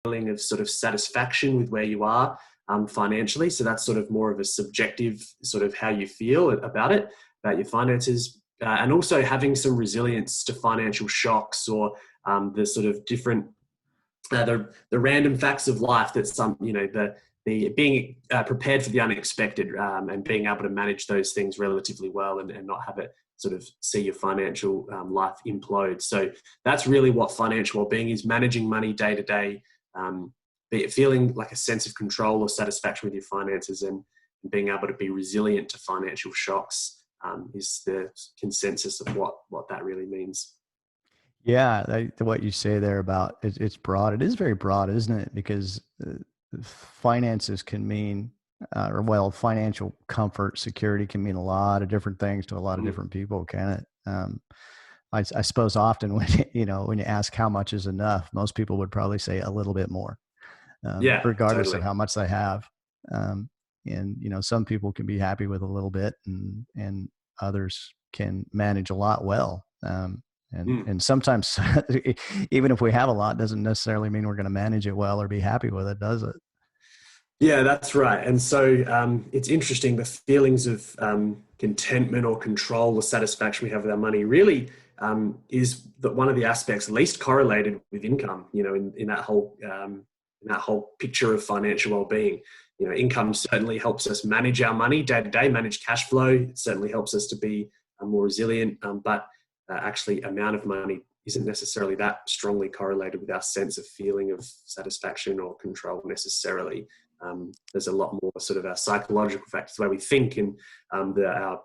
feeling of sort of satisfaction with where you are financially. So that's sort of more of a subjective sort of how you feel about it, about your finances, and also having some resilience to financial shocks or the sort of different, the random facts of life. That's the being prepared for the unexpected, and being able to manage those things relatively well, and not have it sort of see your financial life implode. So that's really what financial well-being is: managing money day to day, feeling like a sense of control or satisfaction with your finances, and being able to be resilient to financial shocks is the consensus of what that really means. Yeah, what you say there about it's broad. It is very broad, isn't it? Because finances can mean, financial comfort, security can mean a lot of different things to a lot of different people, can it? I suppose often when when you ask how much is enough, most people would probably say a little bit more, Yeah, regardless totally. of how much they have. And some people can be happy with a little bit, and others can manage a lot well. Mm. And sometimes even if we have a lot, doesn't necessarily mean we're going to manage it well or be happy with it, does it? Yeah, that's right. And so it's interesting, the feelings of contentment or control or satisfaction we have with our money really is that one of the aspects least correlated with income, in that whole picture of financial well-being. Income certainly helps us manage our money day to day, manage cash flow. It certainly helps us to be more resilient, but actually amount of money isn't necessarily that strongly correlated with our sense of feeling of satisfaction or control necessarily. There's a lot more sort of our psychological factors, the way we think, and our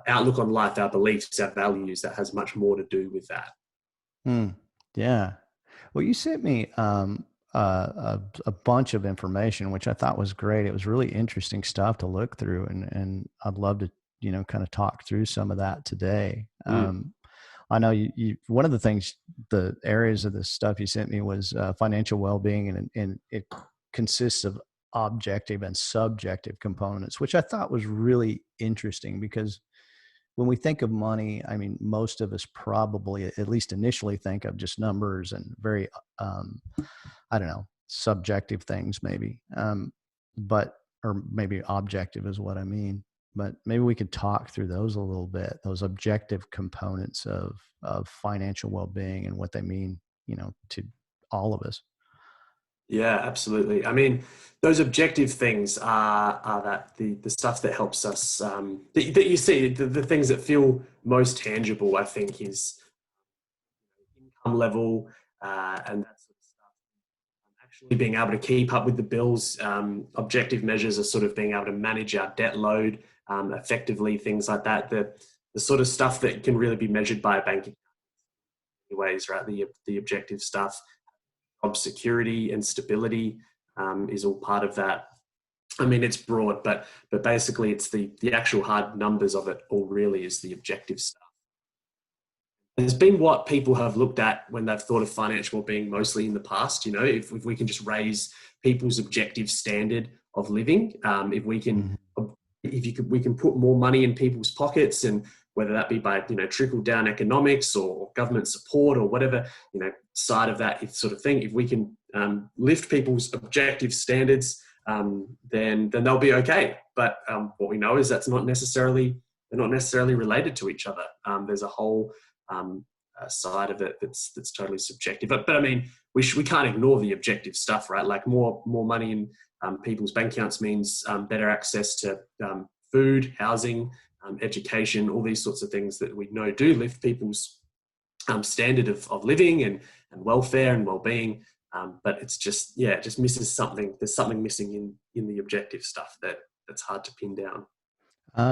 outlook on life, our beliefs, our values, that has much more to do with that. Yeah. Well, you sent me a bunch of information, which I thought was great. It was really interesting stuff to look through, and I'd love to, kind of talk through some of that today. Mm. I know one of the things, the areas of the stuff you sent me was financial well-being, and it consists of objective and subjective components, which I thought was really interesting, because when we think of money, I mean, most of us probably, at least initially, think of just numbers and very, I don't know, subjective things maybe, or maybe objective is what I mean. But maybe we could talk through those a little bit, those objective components of financial well-being and what they mean, to all of us. Yeah, absolutely. I mean, those objective things are that the stuff that helps us, that you see, the things that feel most tangible, I think, is income level, and that sort of stuff. Actually being able to keep up with the bills. Objective measures are sort of being able to manage our debt load effectively, things like that. The sort of stuff that can really be measured by a bank account in ways, right? The objective stuff. Job security and stability is all part of that. I mean, it's broad, but basically it's the actual hard numbers of it all really is the objective stuff. It's been what people have looked at when they've thought of financial well-being mostly in the past. If we can just raise people's objective standard of living, if we can, we can put more money in people's pockets, and whether that be by trickle down economics or government support or whatever side of that sort of thing. If we can lift people's objective standards, then they'll be okay. But what we know is they're not necessarily related to each other. There's a whole side of it that's totally subjective. But I mean, we can't ignore the objective stuff, right? Like more money in people's bank accounts means better access to food, housing, education, all these sorts of things that we know do lift people's standard of living and welfare and well-being. But it's just, it just misses something. There's something missing in the objective stuff that's hard to pin down.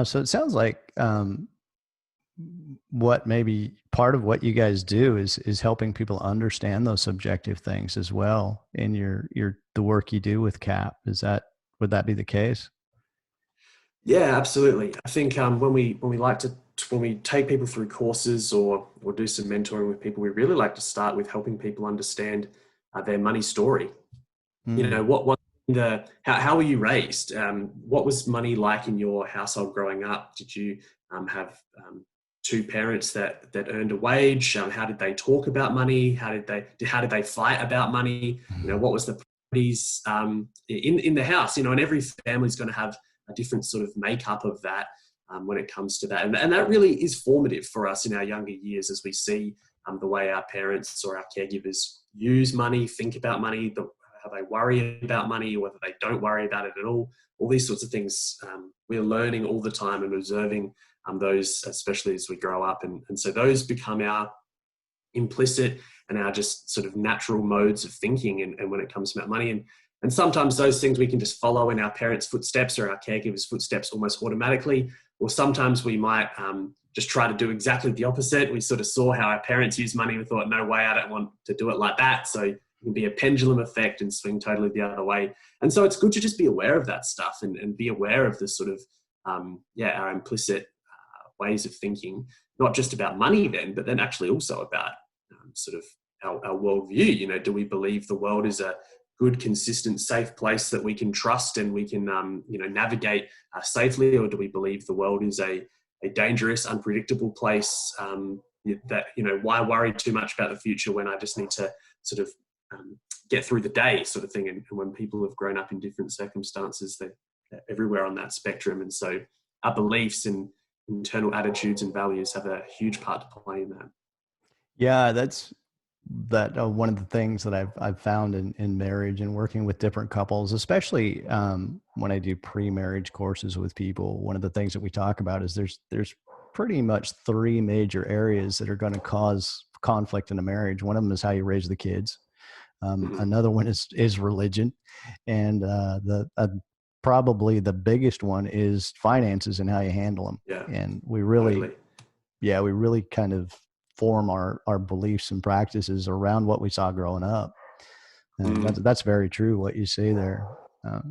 So it sounds like what maybe part of what you guys do is helping people understand those subjective things as well in the work you do with C.A.P. Would that be the case? Yeah, absolutely. I think when we take people through courses or do some mentoring with people, we really like to start with helping people understand their money story. How were you raised? What was money like in your household growing up? Did you have two parents that earned a wage? How did they talk about money? How did they fight about money? What was the priorities in the house? And every family's going to have a different sort of makeup of that when it comes to that, and that really is formative for us in our younger years as we see the way our parents or our caregivers use money, think about money, how they worry about money, or whether they don't worry about it at all. All these sorts of things we're learning all the time and observing those, especially as we grow up. And so those become our implicit and our just sort of natural modes of thinking and when it comes about money. And sometimes those things we can just follow in our parents' footsteps or our caregivers' footsteps almost automatically. Or sometimes we might just try to do exactly the opposite. We sort of saw how our parents use money and thought, no way, I don't want to do it like that. So it can be a pendulum effect and swing totally the other way. And so it's good to just be aware of that stuff and be aware of the sort of, our implicit ways of thinking, not just about money then, but then actually also about sort of our worldview. Do we believe the world is a good, consistent, safe place that we can trust and we can, navigate safely? Or do we believe the world is a dangerous, unpredictable place that, why worry too much about the future when I just need to sort of get through the day sort of thing? And when people have grown up in different circumstances, they're everywhere on that spectrum. And so our beliefs and internal attitudes and values have a huge part to play in that. Yeah, that's one of the things that I've found in marriage and working with different couples, especially when I do pre-marriage courses with people. One of the things that we talk about is there's pretty much three major areas that are going to cause conflict in a marriage. One of them is how you raise the kids. Another one is religion, and probably the biggest one is finances and how you handle them. Yeah, and we really, totally. we really kind of form our beliefs and practices around what we saw growing up. And that's very true what you say there.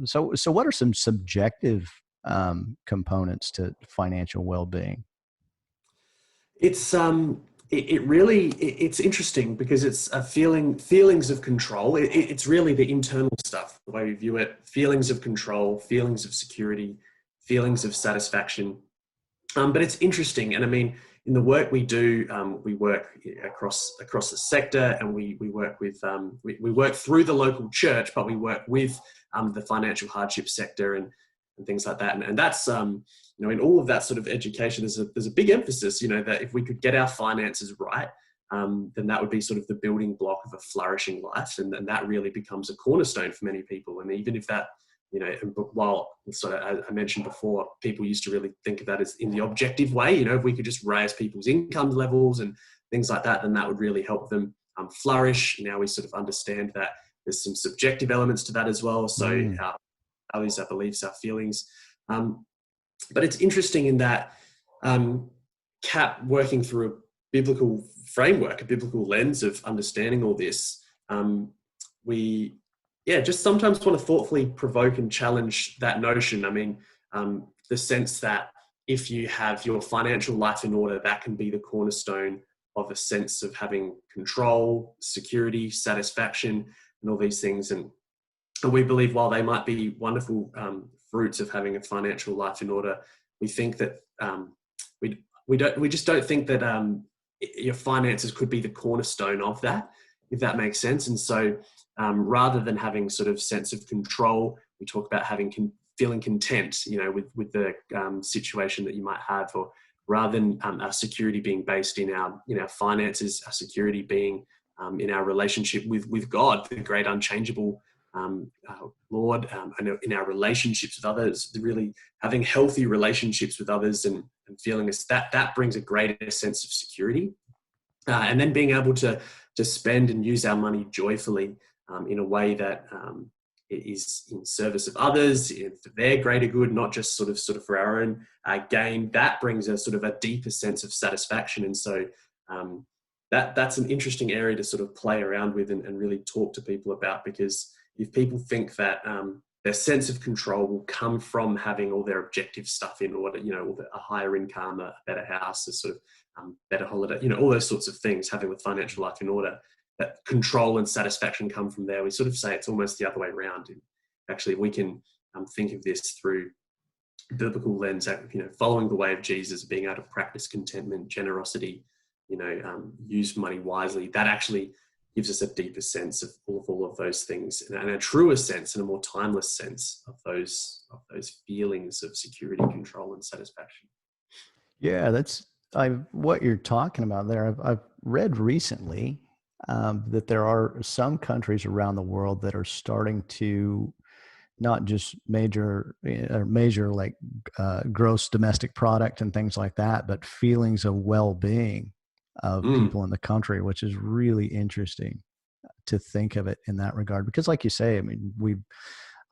So what are some subjective components to financial well-being? It's it's interesting because it's a feelings of control. It's really the internal stuff, the way we view it: feelings of control, feelings of security, feelings of satisfaction. But it's interesting, and I mean, in the work we do, we work across the sector, and we work with we work through the local church, but we work with the financial hardship sector and things like that. And that's in all of that sort of education, there's a big emphasis, that if we could get our finances right, then that would be sort of the building block of a flourishing life, and that really becomes a cornerstone for many people. And even if that, while sort of, I mentioned before, people used to really think of that as in the objective way, if we could just raise people's income levels and things like that, then that would really help them flourish. Now we sort of understand that there's some subjective elements to that as well. So our values, our beliefs, our feelings. But it's interesting in that C.A.P, working through a biblical framework, a biblical lens of understanding all this, we just sometimes want to thoughtfully provoke and challenge that notion. I mean, the sense that if you have your financial life in order, that can be the cornerstone of a sense of having control, security, satisfaction, and all these things. And we believe while they might be wonderful fruits of having a financial life in order, we think that we just don't think that your finances could be the cornerstone of that, if that makes sense. And so rather than having sort of sense of control, we talk about feeling content, with the situation that you might have, or rather than our security being based in our finances, our security being in our relationship with God, the great unchangeable Lord, and in our relationships with others, really having healthy relationships with others and feeling that brings a greater sense of security. And then being able to spend and use our money joyfully in a way that is in service of others, for their greater good, not just sort of for our own gain. That brings a sort of a deeper sense of satisfaction. And so that's an interesting area to sort of play around with and really talk to people about, because if people think that their sense of control will come from having all their objective stuff in order, a higher income, a better house, a sort of better holiday, all those sorts of things, having the financial life in order, that control and satisfaction come from there. We sort of say it's almost the other way around. And actually, we can think of this through biblical lens, following the way of Jesus, being able to practice contentment, generosity, use money wisely, that actually gives us a deeper sense of all of those things, and a truer sense and a more timeless sense of those feelings of security, control, and satisfaction. Yeah, what you're talking about there. I've read recently that there are some countries around the world that are starting to not just measure like gross domestic product and things like that, but feelings of well-being of people in the country, which is really interesting to think of it in that regard. Because, like you say, I mean,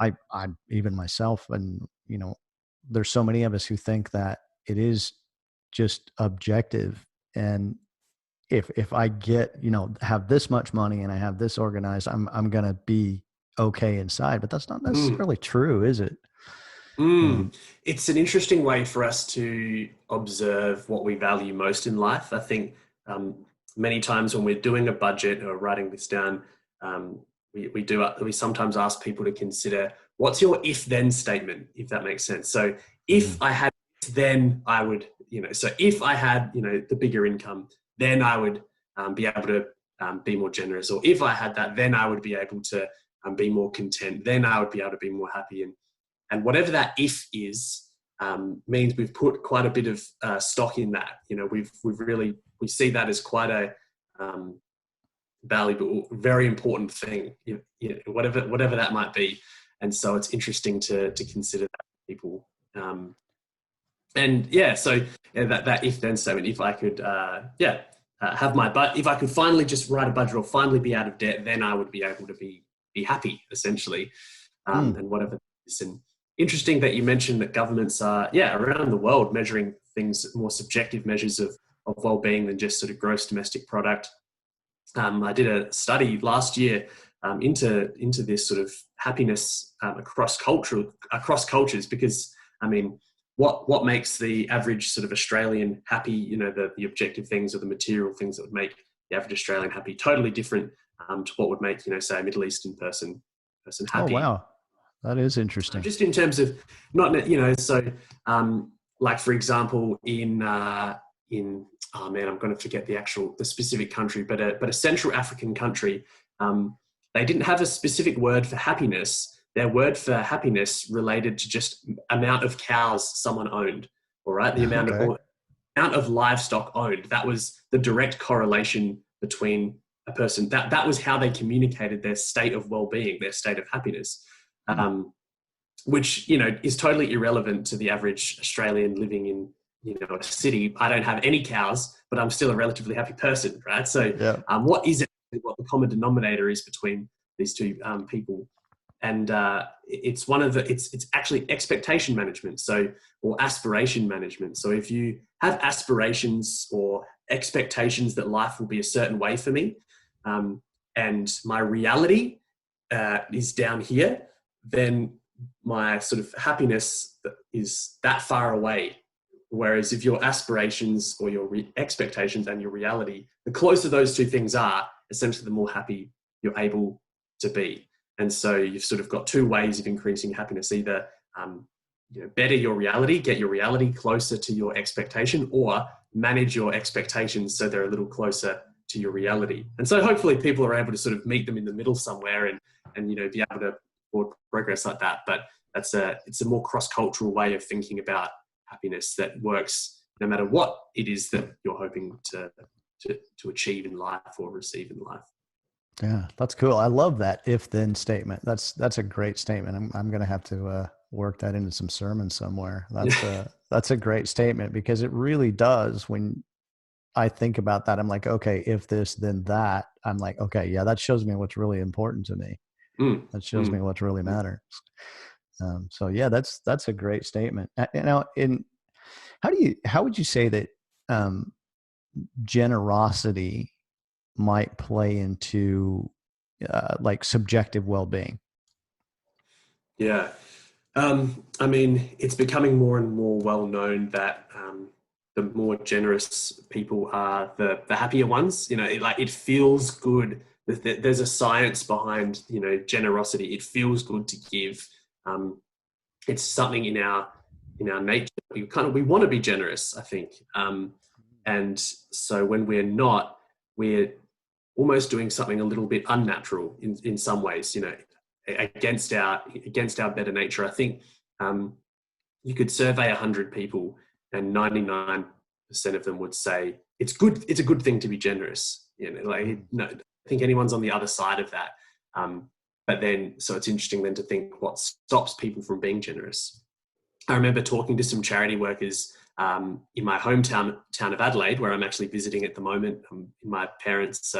I even myself, and there's so many of us who think that it is just objective, and if I get, have this much money and I have this organized, I'm gonna be okay inside. But that's not necessarily true, is it? It's an interesting way for us to observe what we value most in life. I think many times when we're doing a budget or writing this down, we sometimes ask people to consider, what's your if-then statement, if that makes sense. So if I had this, then I would, so if I had, the bigger income, then I would be able to be more generous. Or if I had that, then I would be able to be more content. Then I would be able to be more happy. And whatever that if is, means we've put quite a bit of stock in that. We see that as quite a valuable, very important thing, whatever that might be. And so it's interesting to consider that for people. That if then statement, if I could, if I could finally just write a budget or finally be out of debt, then I would be able to be happy, essentially, and whatever that is. And interesting that you mentioned that governments are, around the world measuring things, more subjective measures of well-being than just sort of gross domestic product. I did a study last year into this sort of happiness across cultures, because I mean, what makes the average sort of Australian happy? The objective things or the material things that would make the average Australian happy, totally different to what would make say a Middle Eastern person happy. Oh wow, that is interesting. Just in terms of like for example in oh man, I'm going to forget the specific country, but a Central African country, they didn't have a specific word for happiness. Their word for happiness related to just amount of cows someone owned, all right? The amount of livestock owned. That was the direct correlation between a person. That was how they communicated their state of well-being, their state of happiness, which, is totally irrelevant to the average Australian living in, a city. I don't have any cows, but I'm still a relatively happy person, right? So what is it, what the common denominator is between these two people? And it's it's actually expectation management, or aspiration management. So if you have aspirations or expectations that life will be a certain way for me, and my reality is down here, then my sort of happiness is that far away. Whereas if your aspirations or your expectations and your reality, the closer those two things are, essentially the more happy you're able to be. And so you've sort of got two ways of increasing happiness: either better your reality, get your reality closer to your expectation, or manage your expectations so they're a little closer to your reality. And so hopefully people are able to sort of meet them in the middle somewhere and be able to forward progress like that. But it's a more cross-cultural way of thinking about happiness that works no matter what it is that you're hoping to achieve in life or receive in life. Yeah, that's cool. I love that if-then statement. That's a great statement. I'm going to have to work that into some sermons somewhere. That's a great statement, because it really does. When I think about that, I'm like, okay, if this, then that. I'm like, okay, yeah, that shows me what's really important to me. That shows me what really matters. So yeah, that's a great statement. Now, how would you say that generosity might play into like subjective well-being? Yeah. I mean, it's becoming more and more well known that the more generous people are, the happier ones. It feels good. There's a science behind, generosity. It feels good to give. It's something in our in our nature. We want to be generous, I think. And so when we're not, we're almost doing something a little bit unnatural in some ways, against our better nature. I think you could survey 100 people and 99% of them would say it's good. It's a good thing to be generous. No, I think anyone's on the other side of that. But then, so it's interesting then to think what stops people from being generous. I remember talking to some charity workers in my town of Adelaide, where I'm actually visiting at the moment. I'm in my parents'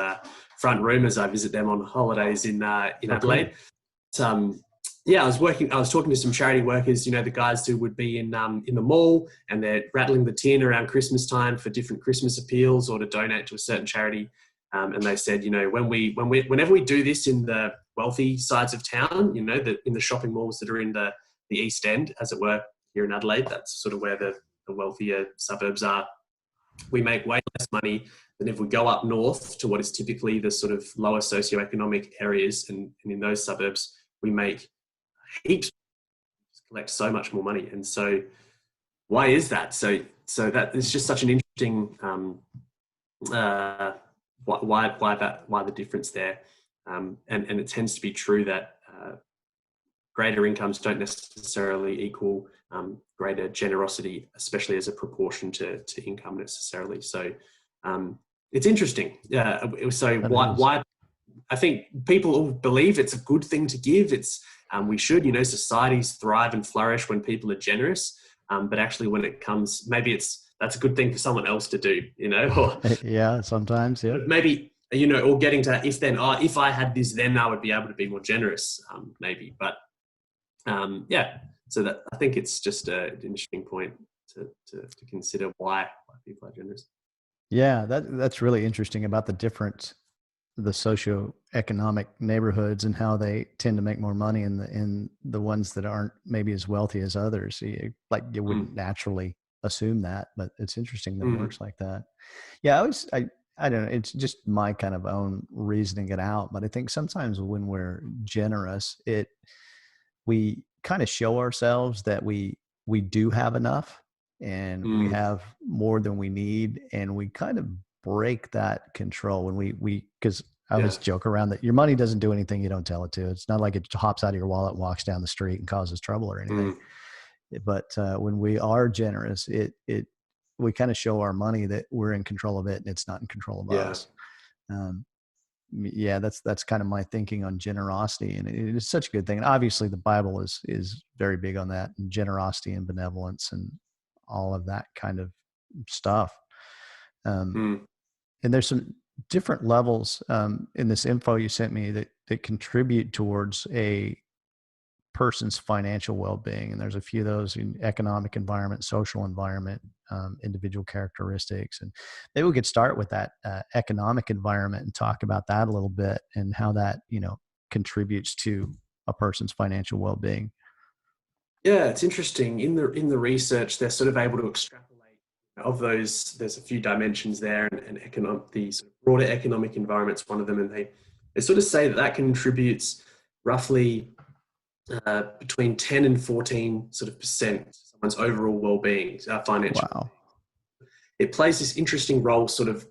front room as I visit them on holidays in Adelaide. I was talking to some charity workers, the guys who would be in the mall and they're rattling the tin around Christmas time for different Christmas appeals or to donate to a certain charity. And they said, whenever we do this in the wealthy sides of town, in the shopping malls that are in the East End, as it were, here in Adelaide, that's sort of where the wealthier suburbs are. We make way less money than if we go up north to what is typically the sort of lower socioeconomic areas. And in those suburbs, we make heaps, collect so much more money. And so why is that? So that is just such an interesting, why the difference there. And it tends to be true that greater incomes don't necessarily equal greater generosity, especially as a proportion to income necessarily. So it's interesting. So why I think people all believe it's a good thing to give. It's we should, societies thrive and flourish when people are generous. But actually, when it comes, maybe that's a good thing for someone else to do, or yeah, sometimes, yeah, maybe, or getting to if I had this, then I would be able to be more generous, maybe. But so that I think it's just an interesting point to consider why people are generous. Yeah, that's really interesting about the socioeconomic neighborhoods and how they tend to make more money in the ones that aren't maybe as wealthy as others. You wouldn't naturally assume that, but it's interesting that it works like that. Yeah, I don't know. It's just my kind of own reasoning it out, but I think sometimes when we're generous, we kind of show ourselves that we do have enough and we have more than we need, and we kind of break that control when because I always joke around that your money doesn't do anything you don't tell it to. It's not like it hops out of your wallet, walks down the street and causes trouble or anything. But when we are generous, we kind of show our money that we're in control of it and it's not in control of us. That's kind of my thinking on generosity, and it's such a good thing. And obviously the Bible is very big on that, and generosity and benevolence and all of that kind of stuff. And there's some different levels in this info you sent me that contribute towards a person's financial well-being. And there's a few of those in economic environment, social environment, individual characteristics. And maybe we could start with that economic environment and talk about that a little bit and how that, contributes to a person's financial well-being. Yeah, it's interesting. In the research, they're sort of able to extrapolate of those. There's a few dimensions there, and the sort of broader economic environment's one of them. And they sort of say that contributes roughly between 10 and 14 sort of percent to someone's overall well-being, financial. Wow. It plays this interesting role sort of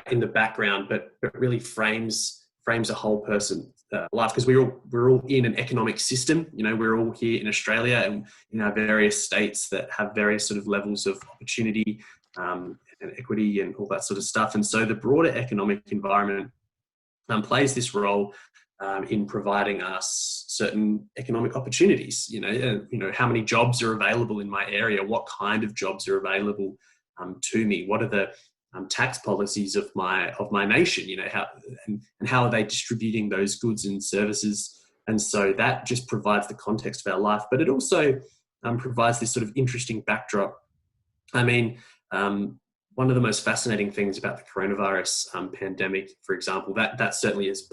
in the background, but really frames a whole person life, because we're all in an economic system. We're all here in Australia and in our various states that have various sort of levels of opportunity and equity and all that sort of stuff. And so the broader economic environment plays this role in providing us certain economic opportunities. How many jobs are available in my area? What kind of jobs are available to me? What are the tax policies of my nation? How are they distributing those goods and services? And so that just provides the context of our life, but it also provides this sort of interesting backdrop. I mean, one of the most fascinating things about the coronavirus pandemic, for example, that certainly has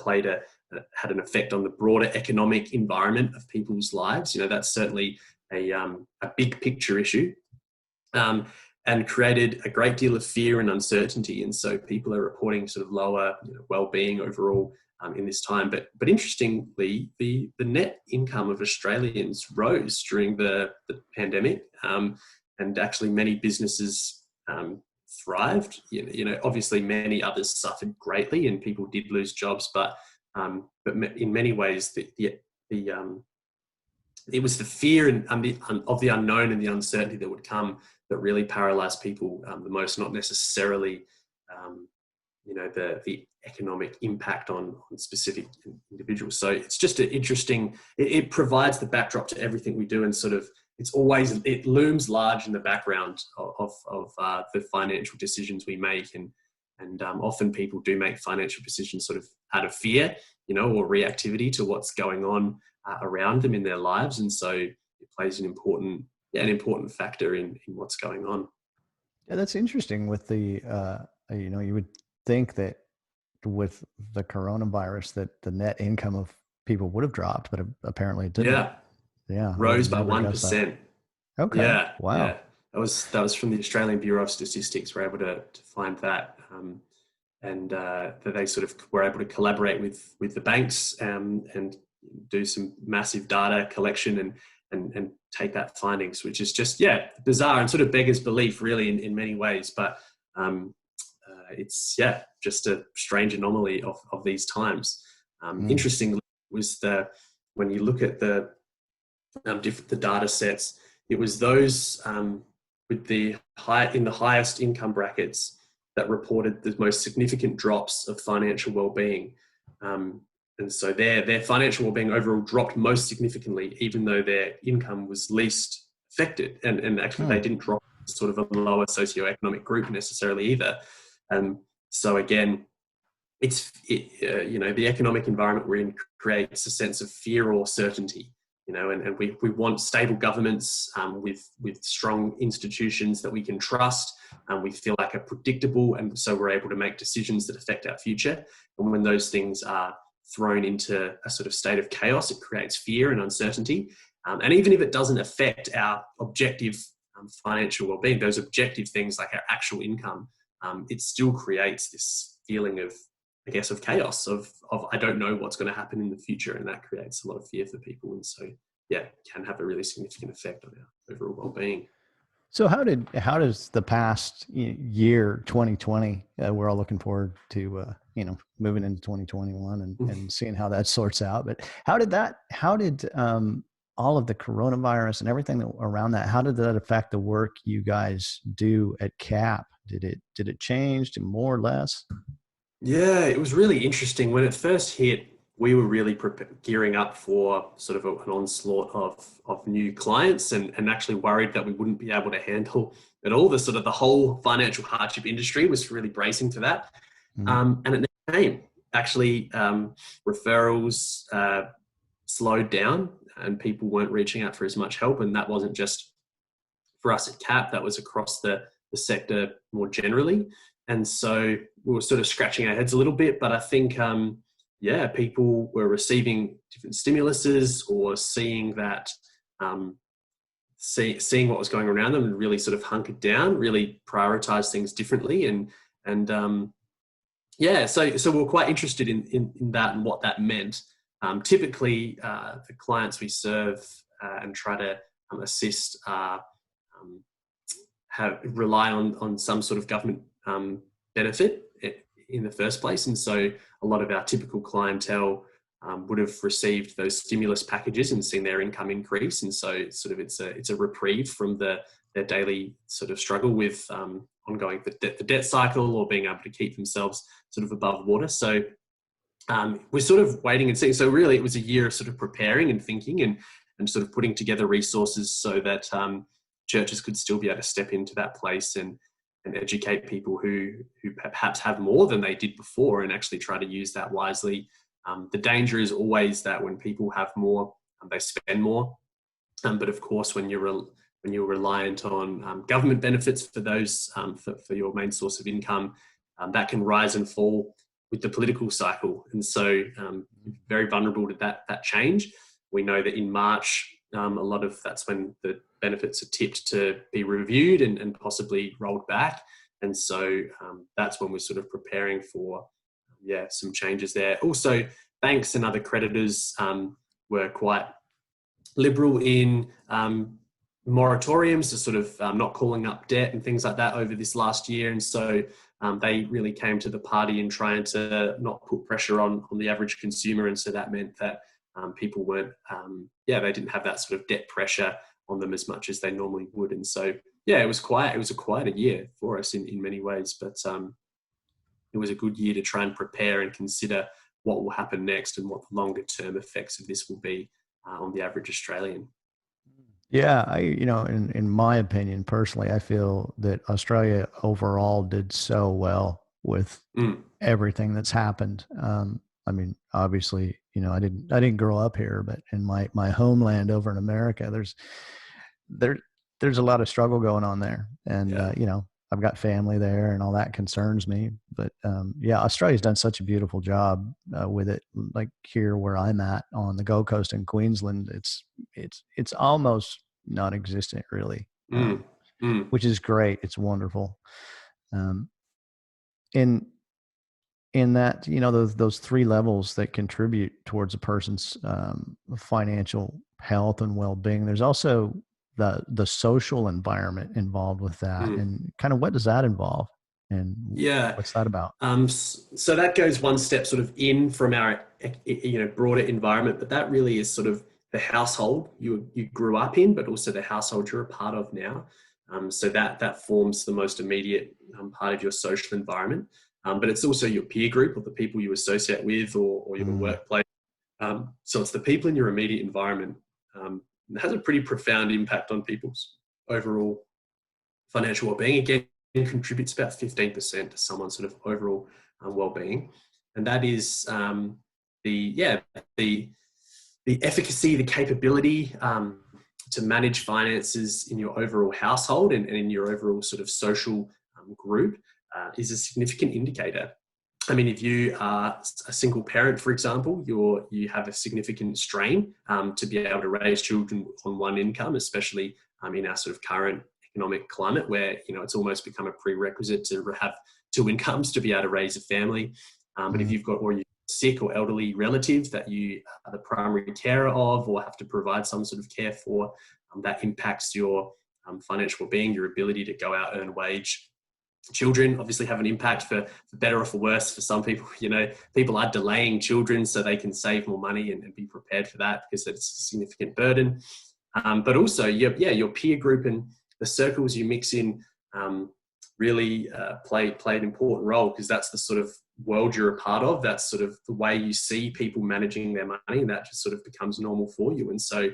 had an effect on the broader economic environment of people's lives. That's certainly a big picture issue, and created a great deal of fear and uncertainty. And so people are reporting sort of lower well-being overall, in this time. But interestingly, the net income of Australians rose during the pandemic, and actually many businesses thrived. Obviously many others suffered greatly, and people did lose jobs. But in many ways, it was the fear of the unknown and the uncertainty that would come that really paralyzed people the most, not necessarily the economic impact on specific individuals. So it's just an interesting, it provides the backdrop to everything we do, and sort of it looms large in the background of the financial decisions we make, and often people do make financial decisions sort of out of fear, or reactivity to what's going on around them in their lives, and so it plays an important factor in what's going on. Yeah, that's interesting. With the you would think that with the coronavirus that the net income of people would have dropped, but apparently it didn't. Yeah, rose by 1%. Okay. Yeah, wow. Yeah. That was from the Australian Bureau of Statistics. We're able to find that, and that they sort of were able to collaborate with the banks and do some massive data collection and take that findings, which is just bizarre and sort of beggars belief, really, in many ways. But it's just a strange anomaly of these times. Interestingly, was when you look at the data sets, it was those with in the highest income brackets that reported the most significant drops of financial well-being. And so their financial well-being overall dropped most significantly, even though their income was least affected. And actually they didn't drop sort of a lower socioeconomic group necessarily either. So again, the economic environment we're in creates a sense of fear or certainty, and we want stable governments with strong institutions that we can trust, and we feel like are predictable, and so we're able to make decisions that affect our future. And when those things are thrown into a sort of state of chaos, it creates fear and uncertainty. And even if it doesn't affect our objective financial well-being, those objective things like our actual income, it still creates this feeling of, I guess, of chaos, of I don't know what's going to happen in the future, and that creates a lot of fear for people, and so it can have a really significant effect on our overall well-being. So how does the past year 2020? We're all looking forward to moving into 2021 and seeing how that sorts out. But how did all of the coronavirus and everything around that, how did that affect the work you guys do at C.A.P? Did it change to more or less? Yeah, it was really interesting. When it first hit, we were really gearing up for sort of an onslaught of new clients, and actually worried that we wouldn't be able to handle at all the whole financial hardship industry was really bracing for that. And it never came. Actually, referrals slowed down and people weren't reaching out for as much help. And that wasn't just for us at C.A.P, that was across the sector more generally. And so we were sort of scratching our heads a little bit, but I think, people were receiving different stimuluses, or seeing that, seeing what was going around them, and really sort of hunkered down, really prioritize things differently. So we're quite interested in that and what that meant. Typically, the clients we serve and try to assist rely on some sort of government benefit in the first place, and so a lot of our typical clientele would have received those stimulus packages and seen their income increase, and so it's a reprieve from their daily sort of struggle with ongoing the debt cycle, or being able to keep themselves sort of above water. So we're sort of waiting and seeing. So really, it was a year of sort of preparing and thinking and sort of putting together resources so that churches could still be able to step into that place and educate people who perhaps have more than they did before, and actually try to use that wisely. The danger is always that when people have more, they spend more. But of course, when you're reliant on government benefits for those for your main source of income, that can rise and fall with the political cycle, and so very vulnerable to that change. We know that in March, that's when the benefits are tipped to be reviewed and possibly rolled back. And so that's when we're sort of preparing for yeah, some changes there. Also, banks and other creditors were quite liberal in moratoriums to sort of not calling up debt and things like that over this last year. And so they really came to the party in trying to not put pressure on the average consumer. And so that meant that people weren't, they didn't have that sort of debt pressure on them as much as they normally would. And so, yeah, it was quiet. It was a quieter year for us in many ways, but it was a good year to try and prepare and consider what will happen next and what the longer term effects of this will be on the average Australian. Yeah, in my opinion, personally, I feel that Australia overall did so well with everything that's happened. I mean, obviously, I didn't grow up here, but in my homeland over in America, there's a lot of struggle going on there, and I've got family there, and all that concerns me. But Australia's done such a beautiful job with it. Like here, where I'm at on the Gold Coast in Queensland, it's almost non-existent, really, which is great. It's wonderful. In that, those three levels that contribute towards a person's financial health and well-being, there's also the social environment involved with that, and kind of what does that involve, and what's that about? So that goes one step sort of in from our broader environment, but that really is sort of the household you grew up in, but also the household you're a part of now. So that forms the most immediate part of your social environment. But it's also your peer group, or the people you associate with, or your workplace. So it's the people in your immediate environment. It has a pretty profound impact on people's overall financial well-being. Again, it contributes about 15% to someone's sort of overall well-being. And that is the efficacy, the capability to manage finances in your overall household and in your overall sort of social group is a significant indicator. I mean, if you are a single parent, for example, you have a significant strain to be able to raise children on one income, especially in our sort of current economic climate, where it's almost become a prerequisite to have two incomes to be able to raise a family. But if you've got or you're sick or elderly relatives that you are the primary carer of, or have to provide some sort of care for, that impacts your financial well-being, your ability to go out, earn wage. Children obviously have an impact for better or for worse. For some people, people are delaying children so they can save more money and be prepared for that, because it's a significant burden. But also, your peer group and the circles you mix in really play an important role, because that's the sort of world you're a part of. That's sort of the way you see people managing their money, and that just sort of becomes normal for you. And so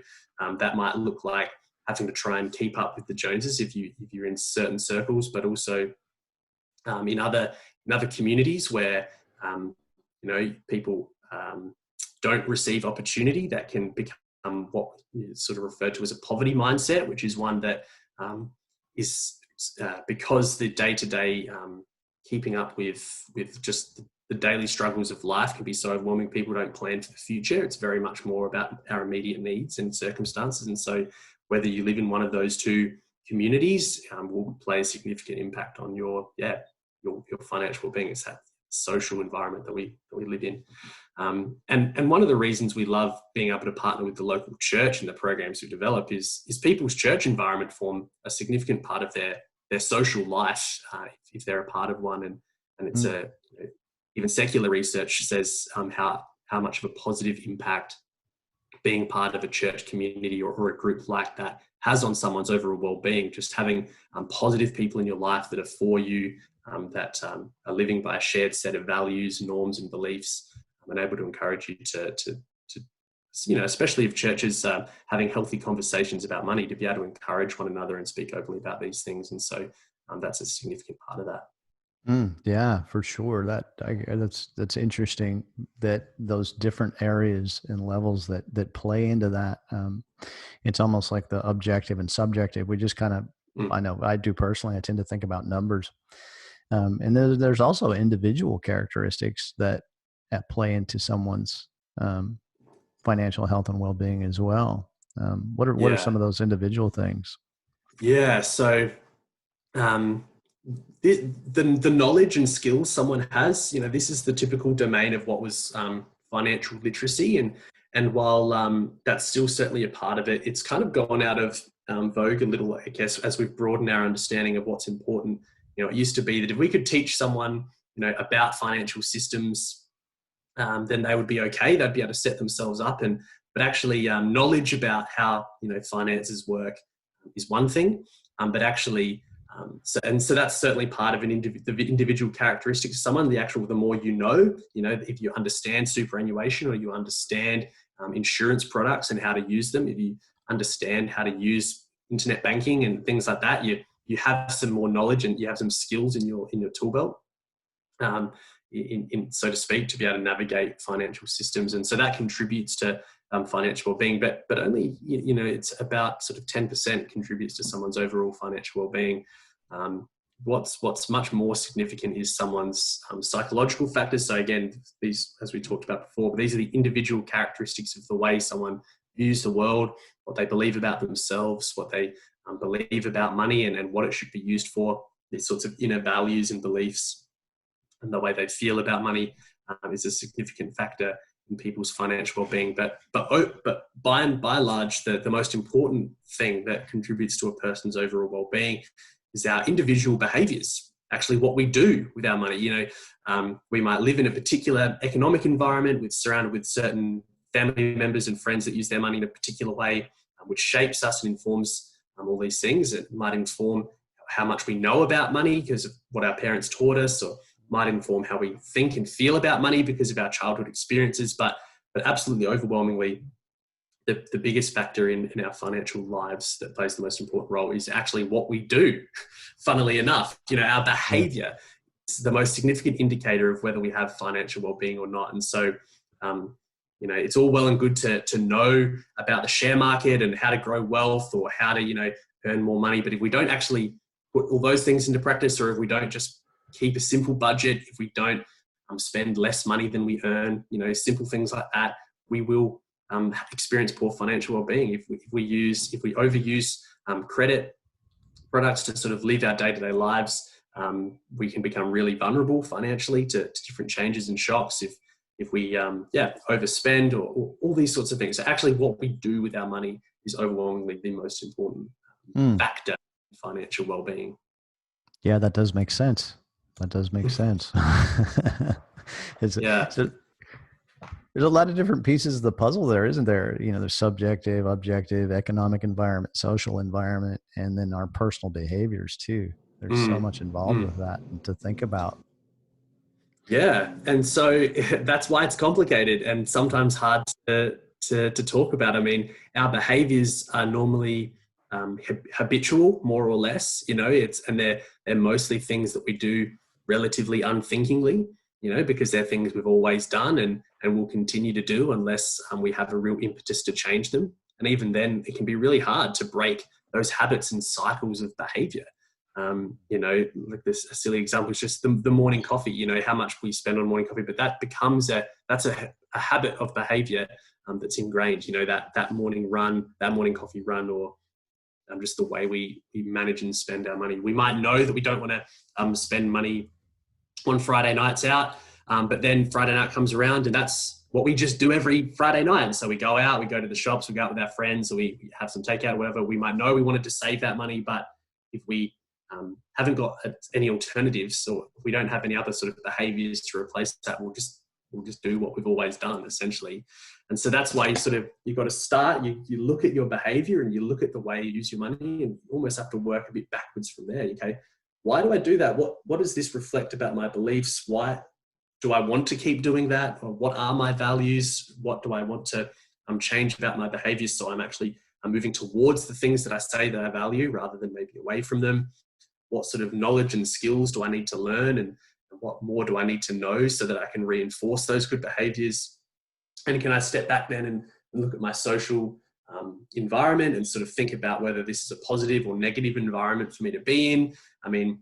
that might look like having to try and keep up with the Joneses if you're in certain circles, but also in other communities where people don't receive opportunity, that can become what is sort of referred to as a poverty mindset, which is one that is because the day-to-day keeping up with just the daily struggles of life can be so overwhelming. People don't plan for the future. It's very much more about our immediate needs and circumstances. And so whether you live in one of those two communities will play a significant impact on your financial well-being. It's that social environment that we live in. And one of the reasons we love being able to partner with the local church and the programs we develop is people's church environment form a significant part of their social life if they're a part of one. And it's even secular research says how much of a positive impact being part of a church community or a group like that has on someone's overall well-being. Just having positive people in your life that are for you, that are living by a shared set of values, norms, and beliefs, and able to encourage you to especially if churches having healthy conversations about money, to be able to encourage one another and speak openly about these things. And so that's a significant part of that. Yeah, for sure. That's interesting that those different areas and levels that play into that. It's almost like the objective and subjective. We just kind of, I know I do personally, I tend to think about numbers. And there's also individual characteristics that play into someone's financial health and well-being as well. What are some of those individual things? Yeah. So the knowledge and skills someone has, this is the typical domain of what was financial literacy. And while that's still certainly a part of it, it's kind of gone out of vogue a little, I guess, as we've broadened our understanding of what's important. It used to be that if we could teach someone, about financial systems, then they would be okay. They'd be able to set themselves up. But actually, knowledge about how finances work is one thing, but actually, so that's certainly part of the individual characteristics of someone. The more if you understand superannuation, or you understand insurance products and how to use them, if you understand how to use internet banking and things like that, you have some more knowledge and you have some skills in your tool belt, so to speak, to be able to navigate financial systems. And so that contributes to financial well-being, but only, it's about sort of 10% contributes to someone's overall financial well-being. What's much more significant is someone's psychological factors. So again, these, as we talked about before, but these are the individual characteristics of the way someone views the world, what they believe about themselves, what they believe about money, and what it should be used for. These sorts of inner values and beliefs, and the way they feel about money is a significant factor in people's financial well-being. But by and large, the most important thing that contributes to a person's overall well-being is our individual behaviors, actually what we do with our money. We might live in a particular economic environment surrounded with certain family members and friends that use their money in a particular way, which shapes us and informs all these things. It might inform how much we know about money because of what our parents taught us, or might inform how we think and feel about money because of our childhood experiences. But absolutely overwhelmingly, the biggest factor in our financial lives that plays the most important role is actually what we do. Funnily enough, our behavior is the most significant indicator of whether we have financial well-being or not. And so, it's all well and good to know about the share market and how to grow wealth or how to, earn more money. But if we don't actually put all those things into practice, or if we don't just keep a simple budget, if we don't spend less money than we earn, simple things like that, we will experience poor financial well-being. If we overuse credit products to sort of live our day-to-day lives, we can become really vulnerable financially to different changes and shocks. If we overspend or all these sorts of things. So actually, what we do with our money is overwhelmingly the most important factor in financial well-being. Yeah, that does make sense. So there's a lot of different pieces of the puzzle there, isn't there? There's subjective, objective, economic environment, social environment, and then our personal behaviors too. There's so much involved with that and to think about. Yeah. And so that's why it's complicated and sometimes hard to talk about. I mean, our behaviors are normally habitual, more or less, and they're mostly things that we do relatively unthinkingly, because they're things we've always done and will continue to do unless we have a real impetus to change them. And even then, it can be really hard to break those habits and cycles of behavior. Like this, a silly example is just the morning coffee, how much we spend on morning coffee, but that becomes that's a habit of behavior that's ingrained, that morning run, that morning coffee run, or just the way we manage and spend our money. We might know that we don't want to spend money on Friday nights out, but then Friday night comes around and that's what we just do every Friday night. And so we go out, we go to the shops, we go out with our friends, or we have some takeout or whatever. We might know we wanted to save that money, but if we haven't got any alternatives, or if we don't have any other sort of behaviors to replace that, we'll just do what we've always done, essentially. And so that's why you've got to start, you look at your behavior and you look at the way you use your money, and you almost have to work a bit backwards from there. Okay, why do I do that? What does this reflect about my beliefs? Why do I want to keep doing that? Or what are my values? What do I want to change about my behaviors so I'm moving towards the things that I say that I value rather than maybe away from them? What sort of knowledge and skills do I need to learn, and what more do I need to know so that I can reinforce those good behaviors? And can I step back then and look at my social environment and sort of think about whether this is a positive or negative environment for me to be in? I mean,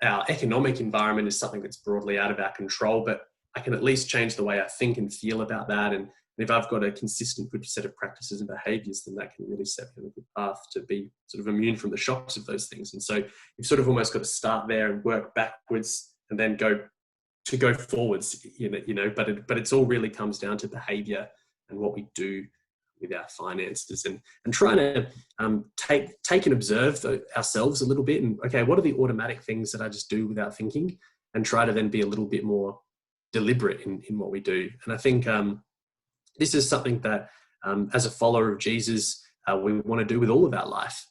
our economic environment is something that's broadly out of our control, but I can at least change the way I think and feel about that. And And if I've got a consistent good set of practices and behaviors, then that can really set me on a good path to be sort of immune from the shocks of those things. And so you've sort of almost got to start there and work backwards and then go forwards, but it's all really comes down to behavior and what we do with our finances, and trying to take and observe ourselves a little bit, and okay, what are the automatic things that I just do without thinking, and try to then be a little bit more deliberate in what we do. And I think this is something that as a follower of Jesus, we want to do with all of our life.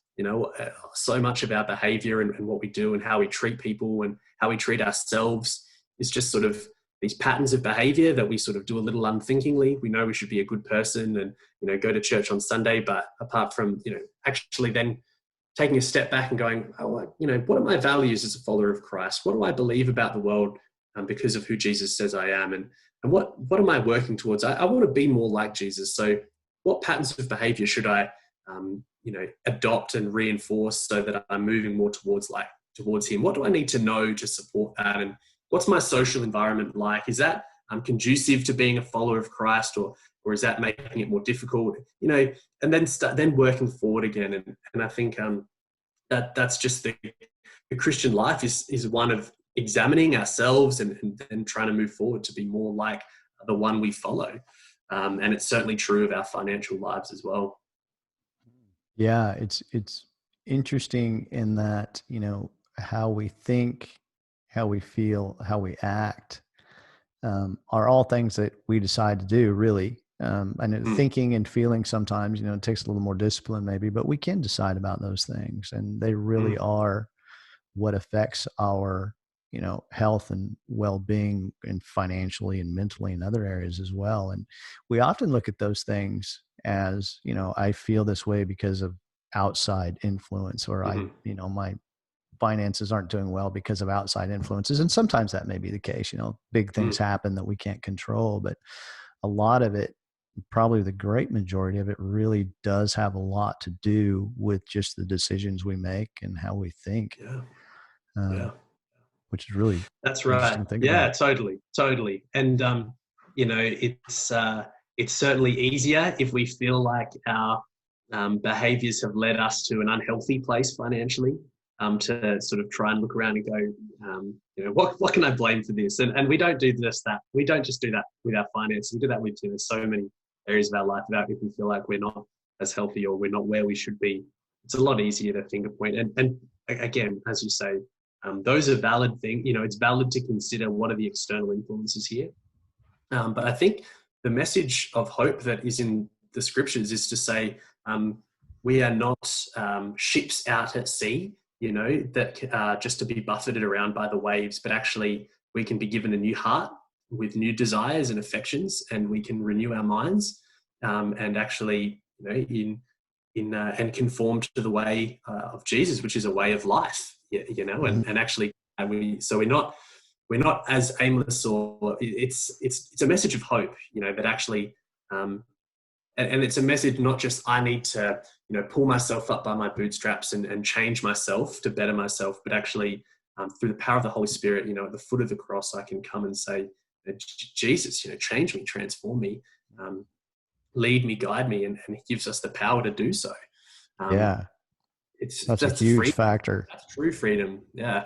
So much of our behavior and what we do and how we treat people and how we treat ourselves is just sort of these patterns of behavior that we sort of do a little unthinkingly. We know we should be a good person and, go to church on Sunday, but apart from, actually then taking a step back and going, what are my values as a follower of Christ? What do I believe about the world because of who Jesus says I am? And what am I working towards? I want to be more like Jesus. So what patterns of behavior should I, adopt and reinforce so that I'm moving more towards him? What do I need to know to support that? And what's my social environment like? Is that conducive to being a follower of Christ, or is that making it more difficult? And then working forward again. And I think that's just the Christian life is one of examining ourselves and trying to move forward to be more like the one we follow. And it's certainly true of our financial lives as well. Yeah, it's interesting in that, how we think, how we feel, how we act are all things that we decide to do, really. And thinking and feeling sometimes, it takes a little more discipline maybe, but we can decide about those things, and they really are what affects our, health and well-being, and financially and mentally in other areas as well. And we often look at those things as, I feel this way because of outside influence, or my finances aren't doing well because of outside influences. And sometimes that may be the case, big things happen that we can't control, but a lot of it, probably the great majority of it, really does have a lot to do with just the decisions we make and how we think. Yeah. Which is really that's interesting right. to think Yeah, about. totally. And it's certainly easier if we feel like our behaviors have led us to an unhealthy place financially, to sort of try and look around and go, what can I blame for this? And we don't do that. We don't just do that with our finances. We do that with so many areas of our life that if we feel like we're not as healthy or we're not where we should be. It's a lot easier to finger point. And again, as you say, those are valid things. It's valid to consider what are the external influences here. But I think the message of hope that is in the scriptures is to say, we are not ships out at sea, that just to be buffeted around by the waves, but actually we can be given a new heart with new desires and affections, and we can renew our minds and actually, and conform to the way of Jesus, which is a way of life, and actually we're not as aimless, or it's a message of hope, that actually, and it's a message not just I need to, pull myself up by my bootstraps and change myself to better myself, but actually through the power of the Holy Spirit, at the foot of the cross, I can come and say, Jesus, change me, transform me, lead me, guide me, and he gives us the power to do so. That's a huge factor. That's true freedom. Yeah.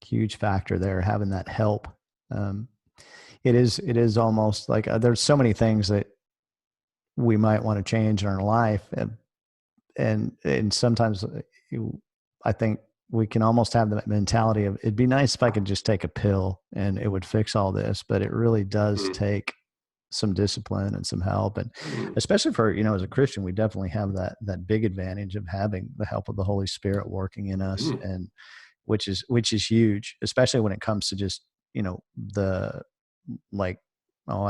Huge factor there, having that help. It is almost like there's so many things that we might want to change in our life. And sometimes I think we can almost have the mentality of, it'd be nice if I could just take a pill and it would fix all this, but it really does take some discipline and some help. And especially for, as a Christian, we definitely have that big advantage of having the help of the Holy Spirit working in us, and which is huge, especially when it comes to just, I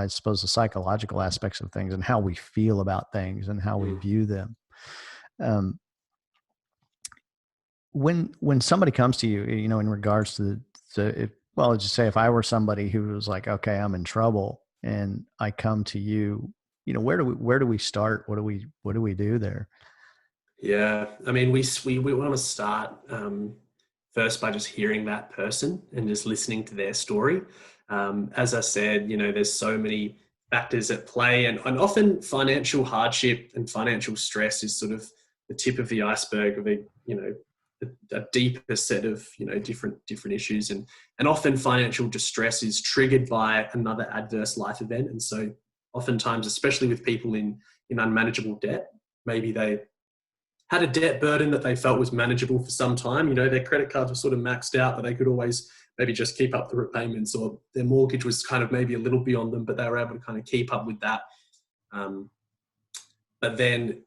suppose the psychological aspects of things and how we feel about things and how we view them. When somebody comes to you, in regards to let's just say if I were somebody who was like, okay, I'm in trouble, and I come to you, where do we start? What do we do there? Yeah, I mean, we want to start first by just hearing that person and just listening to their story. As I said, there's so many factors at play, and often financial hardship and financial stress is sort of the tip of the iceberg of a deeper set of different issues, and often financial distress is triggered by another adverse life event. And so oftentimes, especially with people in unmanageable debt, maybe they had a debt burden that they felt was manageable for some time. Their credit cards were sort of maxed out, but they could always maybe just keep up the repayments, or their mortgage was kind of maybe a little beyond them, but they were able to kind of keep up with that. But then,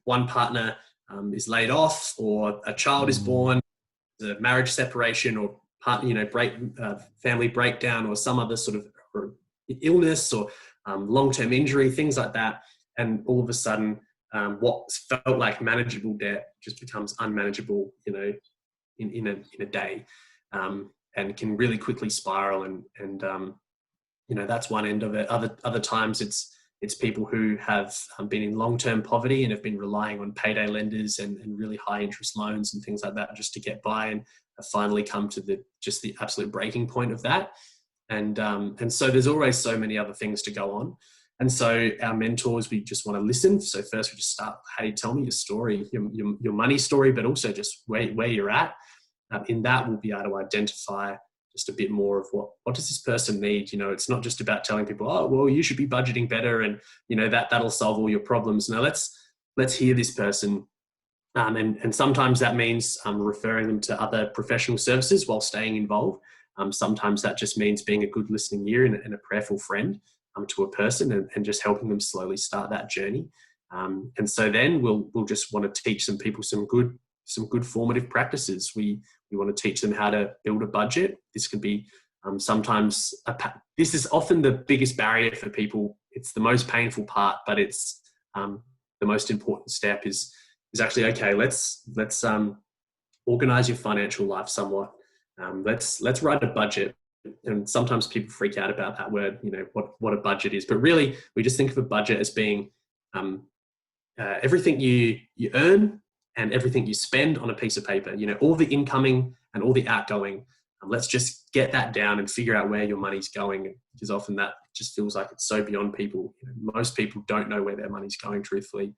one partner is laid off, or a child is born, a marriage separation, or family breakdown, or some other sort of illness, or long-term injury, things like that. And all of a sudden, what felt like manageable debt just becomes unmanageable, in a day, and can really quickly spiral. And that's one end of it. Other times it's people who have been in long-term poverty and have been relying on payday lenders and really high interest loans and things like that just to get by, and have finally come to the absolute breaking point of that. And so there's always so many other things to go on. And so our mentors, we just want to listen. So first we just start, hey, tell me your story, your money story, but also just where you're at. In that, we'll be able to identify just a bit more of what does this person need. It's not just about telling people, oh, well, you should be budgeting better, and that'll solve all your problems. No, let's hear this person. And sometimes that means referring them to other professional services while staying involved. Sometimes that just means being a good listening ear and a prayerful friend to a person, and just helping them slowly start that journey. And so then we'll just want to teach some people some good formative practices. We want to teach them how to build a budget. This can be sometimes, this is often the biggest barrier for people. It's the most painful part, but it's the most important step is actually, okay, let's organize your financial life somewhat. Let's write a budget. And sometimes people freak out about that word, what a budget is. But really, we just think of a budget as being everything you earn and everything you spend on a piece of paper. All the incoming and all the outgoing. Let's just get that down and figure out where your money's going, because often that just feels like it's so beyond people. Most people don't know where their money's going, truthfully.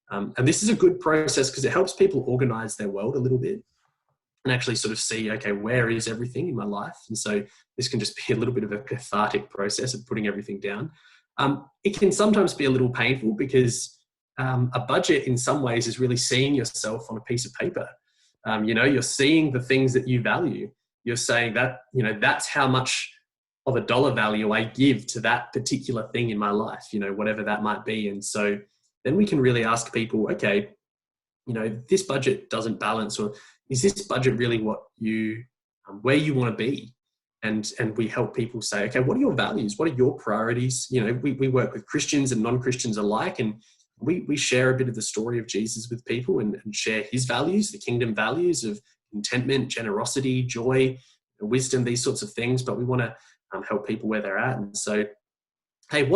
And this is a good process because it helps people organize their world a little bit and actually sort of see, okay, where is everything in my life? And so this can just be a little bit of a cathartic process of putting everything down. It can sometimes be a little painful because a budget in some ways is really seeing yourself on a piece of paper. You're seeing the things that you value. You're saying that, that's how much of a dollar value I give to that particular thing in my life, whatever that might be. And so then we can really ask people, okay, this budget doesn't balance, or is this budget really what where you want to be? And we help people say, okay, what are your values? What are your priorities? We work with Christians and non-Christians alike, and we share a bit of the story of Jesus with people and share his values, the kingdom values of contentment, generosity, joy, wisdom, these sorts of things. But we want to help people where they're at. And so, hey,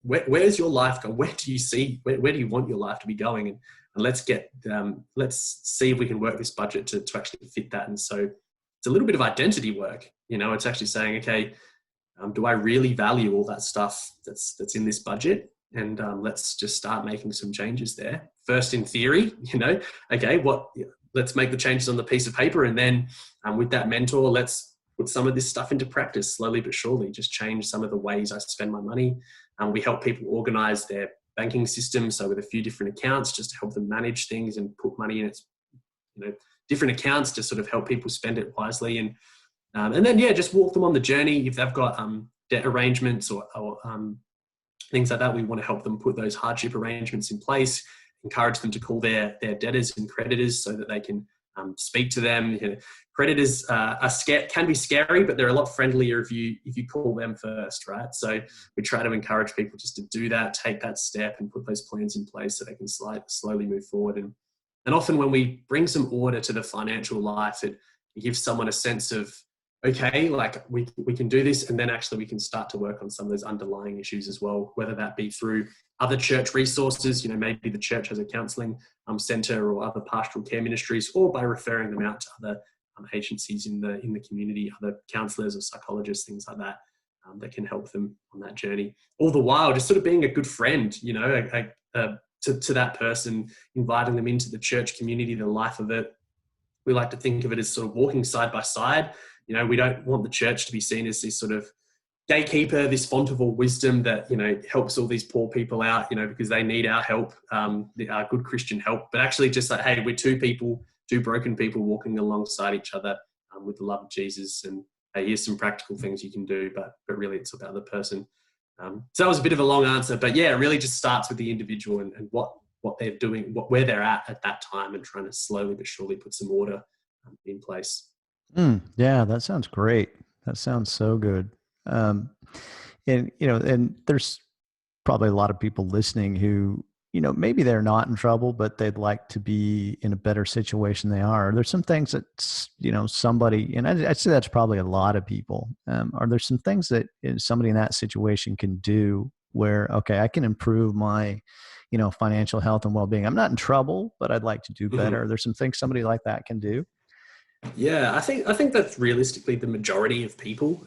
where's your life going? Where do you want your life to be going? And let's see if we can work this budget to actually fit that. And so it's a little bit of identity work. It's actually saying, okay, do I really value all that stuff that's in this budget? And let's just start making some changes there. First, in theory, okay, let's make the changes on the piece of paper, and then with that mentor, let's put some of this stuff into practice slowly but surely. Just change some of the ways I spend my money. We help people organize their banking system, so with a few different accounts, just to help them manage things and put money in its different accounts to sort of help people spend it wisely. And then just walk them on the journey. If they've got debt arrangements or things like that, we want to help them put those hardship arrangements in place, encourage them to call their debtors and creditors so that they can speak to them. Creditors can be scary, but they're a lot friendlier if you call them first, right? So we try to encourage people just to do that, take that step, and put those plans in place so they can slowly move forward. And often when we bring some order to the financial life, it gives someone a sense of, okay, like we can do this, and then actually we can start to work on some of those underlying issues as well, whether that be through other church resources, maybe the church has a counselling centre or other pastoral care ministries, or by referring them out to other agencies in the community, other counsellors or psychologists, things like that. that can help them on that journey. All the while, just sort of being a good friend, to that person, inviting them into the church community, the life of it. We like to think of it as sort of walking side by side. We don't want the church to be seen as this sort of gatekeeper, this font of all wisdom that, helps all these poor people out, because they need our help, our good Christian help. But actually just like, hey, we're two broken people walking alongside each other with the love of Jesus. And hey, here's some practical things you can do, but really it's about the person. So that was a bit of a long answer, but yeah, it really just starts with the individual and what they're doing, where they're at that time, and trying to slowly but surely put some order in place. Yeah, that sounds great. That sounds so good. And there's probably a lot of people listening who, maybe they're not in trouble, but they'd like to be in a better situation they are. There's some things that, somebody, and I'd say that's probably a lot of people. Are there some things that somebody in that situation can do where, okay, I can improve my, financial health and well-being? I'm not in trouble, but I'd like to do better. Mm-hmm. There's some things somebody like that can do. Yeah, I think that's realistically the majority of people.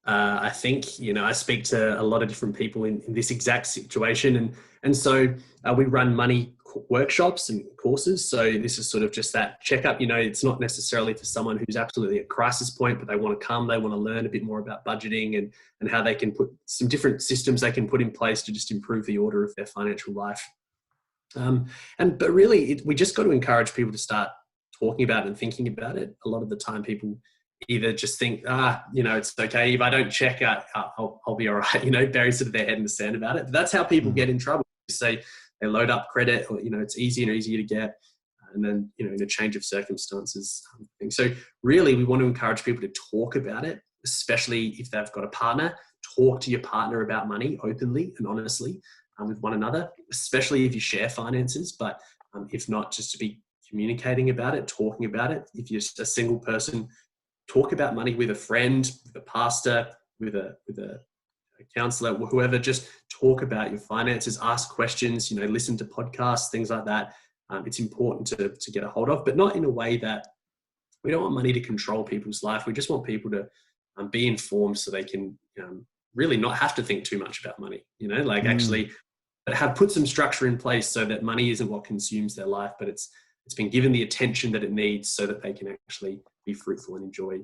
I think, I speak to a lot of different people in this exact situation. And so we run money workshops and courses. So this is sort of just that checkup. It's not necessarily for someone who's absolutely at crisis point, but they want to come, they want to learn a bit more about budgeting and how they can put some different systems they can put in place to just improve the order of their financial life. But really, we just got to encourage people to start talking about it and thinking about it. A lot of the time people either just think, it's okay. If I don't check out, I'll be all right, bury sort of their head in the sand about it. But that's how people get in trouble. Say they load up credit, or, it's easier and easier to get. And then, in a change of circumstances. So really, we want to encourage people to talk about it, especially if they've got a partner. Talk to your partner about money openly and honestly with one another, especially if you share finances. But if not, just to be communicating about it, talking about it. If you're just a single person, talk about money with a friend, with a pastor, with a counselor, whoever. Just talk about your finances, ask questions, listen to podcasts, things like that. It's important to get a hold of, but not in a way that we don't want money to control people's life. We just want people to be informed so they can really not have to think too much about money, actually have put some structure in place so that money isn't what consumes their life, but it's been given the attention that it needs so that they can actually be fruitful and enjoy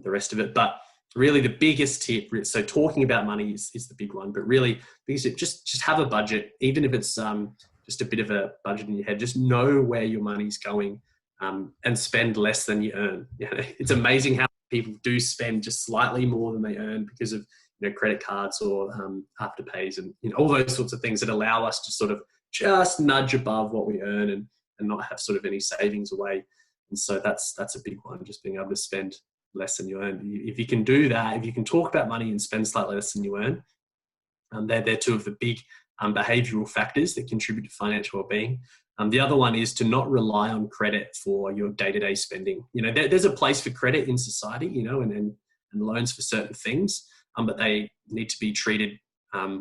the rest of it. But really the biggest tip, so talking about money is the big one, but really because just have a budget, even if it's just a bit of a budget in your head, just know where your money's going and spend less than you earn. It's amazing how people do spend just slightly more than they earn because of credit cards or afterpays and all those sorts of things that allow us to sort of just nudge above what we earn and not have sort of any savings away. And so that's a big one, just being able to spend less than you earn. If you can do that, if you can talk about money and spend slightly less than you earn, they're two of the big behavioral factors that contribute to financial well-being. The other one is to not rely on credit for your day-to-day spending. There's a place for credit in society, and loans for certain things, but they need to be treated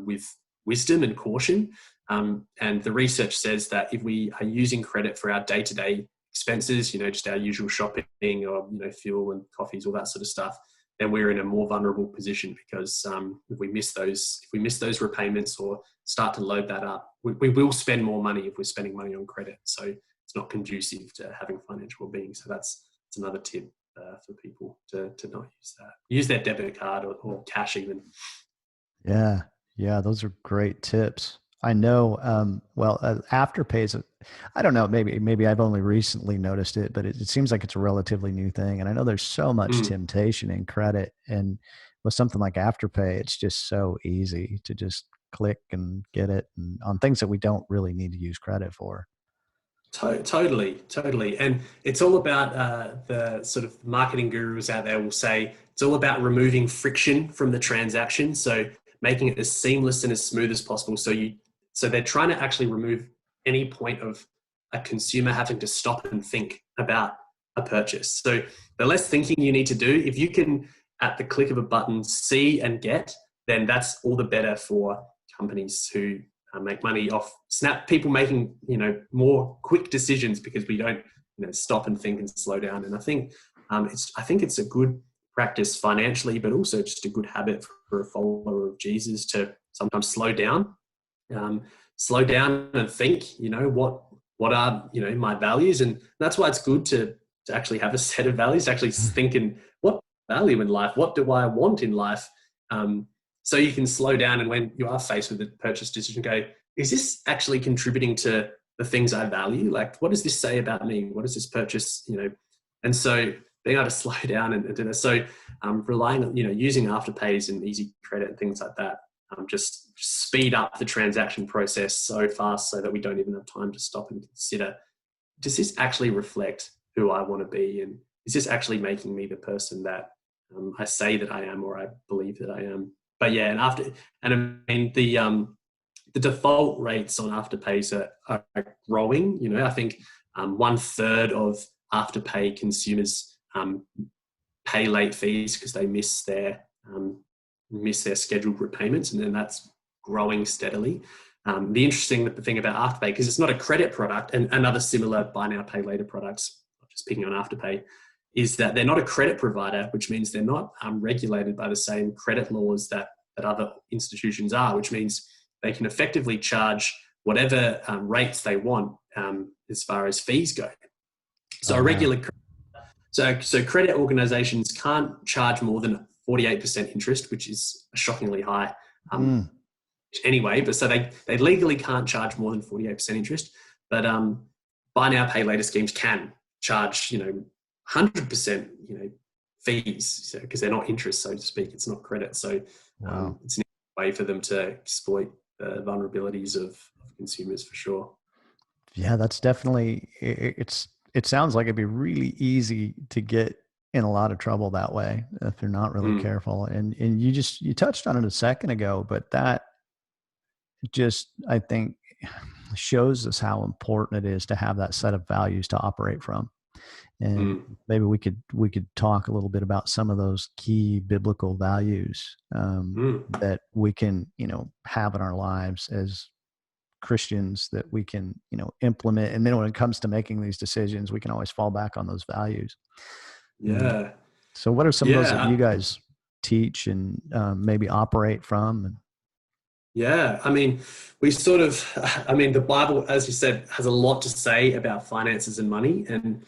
with wisdom and caution. And the research says that if we are using credit for our day-to-day expenses, just our usual shopping or, fuel and coffees, all that sort of stuff, then we're in a more vulnerable position because if we miss those repayments or start to load that up, we will spend more money if we're spending money on credit. So it's not conducive to having financial well-being. So that's another tip for people to not use that. Use their debit card or cash even. Yeah. Yeah. Those are great tips. I know, Afterpay is, I don't know, maybe I've only recently noticed it, but it seems like it's a relatively new thing. And I know there's so much temptation in credit, and with something like Afterpay, it's just so easy to just click and get it and on things that we don't really need to use credit for. Totally. And it's all about the sort of marketing gurus out there will say it's all about removing friction from the transaction. So making it as seamless and as smooth as possible. So they're trying to actually remove any point of a consumer having to stop and think about a purchase. So the less thinking you need to do, if you can, at the click of a button, see and get, then that's all the better for companies who make money off people making, more quick decisions because we don't, stop and think and slow down. And I think it's a good practice financially, but also just a good habit for a follower of Jesus to sometimes slow down and think, what are, my values. And that's why it's good to actually have a set of values, actually thinking, what value in life? What do I want in life? So you can slow down, and when you are faced with a purchase decision, go, is this actually contributing to the things I value? Like, what does this say about me? What does this purchase, And so being able to slow down and do that. So relying on, using Afterpays and easy credit and things like that, just speed up the transaction process so fast so that we don't even have time to stop and consider, does this actually reflect who I want to be? And is this actually making me the person that I say that I am, or I believe that I am? But yeah, the default rates on Afterpays are growing. I think 1/3 of Afterpay consumers pay late fees because they miss their scheduled repayments, and then that's growing steadily. The interesting thing about Afterpay, because it's not a credit product, and other similar buy now, pay later products, just picking on Afterpay, is that they're not a credit provider, which means they're not regulated by the same credit laws that other institutions are, which means they can effectively charge whatever rates they want as far as fees go. So so credit organizations can't charge more than 48% interest, which is shockingly high anyway. But so they legally can't charge more than 48% interest. But buy now, pay later schemes can charge 100% fees, because they're not interest, so to speak. It's not credit. So it's an way for them to exploit the vulnerabilities of consumers, for sure. Yeah, that's definitely, it sounds like it'd be really easy to get in a lot of trouble that way if you're not really careful. And you touched on it a second ago, but that just, I think, shows us how important it is to have that set of values to operate from. And maybe we could talk a little bit about some of those key biblical values that we can, have in our lives as Christians, that we can, implement. And then when it comes to making these decisions, we can always fall back on those values. Yeah. So what are some of those that you guys teach and maybe operate from? Yeah, the Bible, as you said, has a lot to say about finances and money, and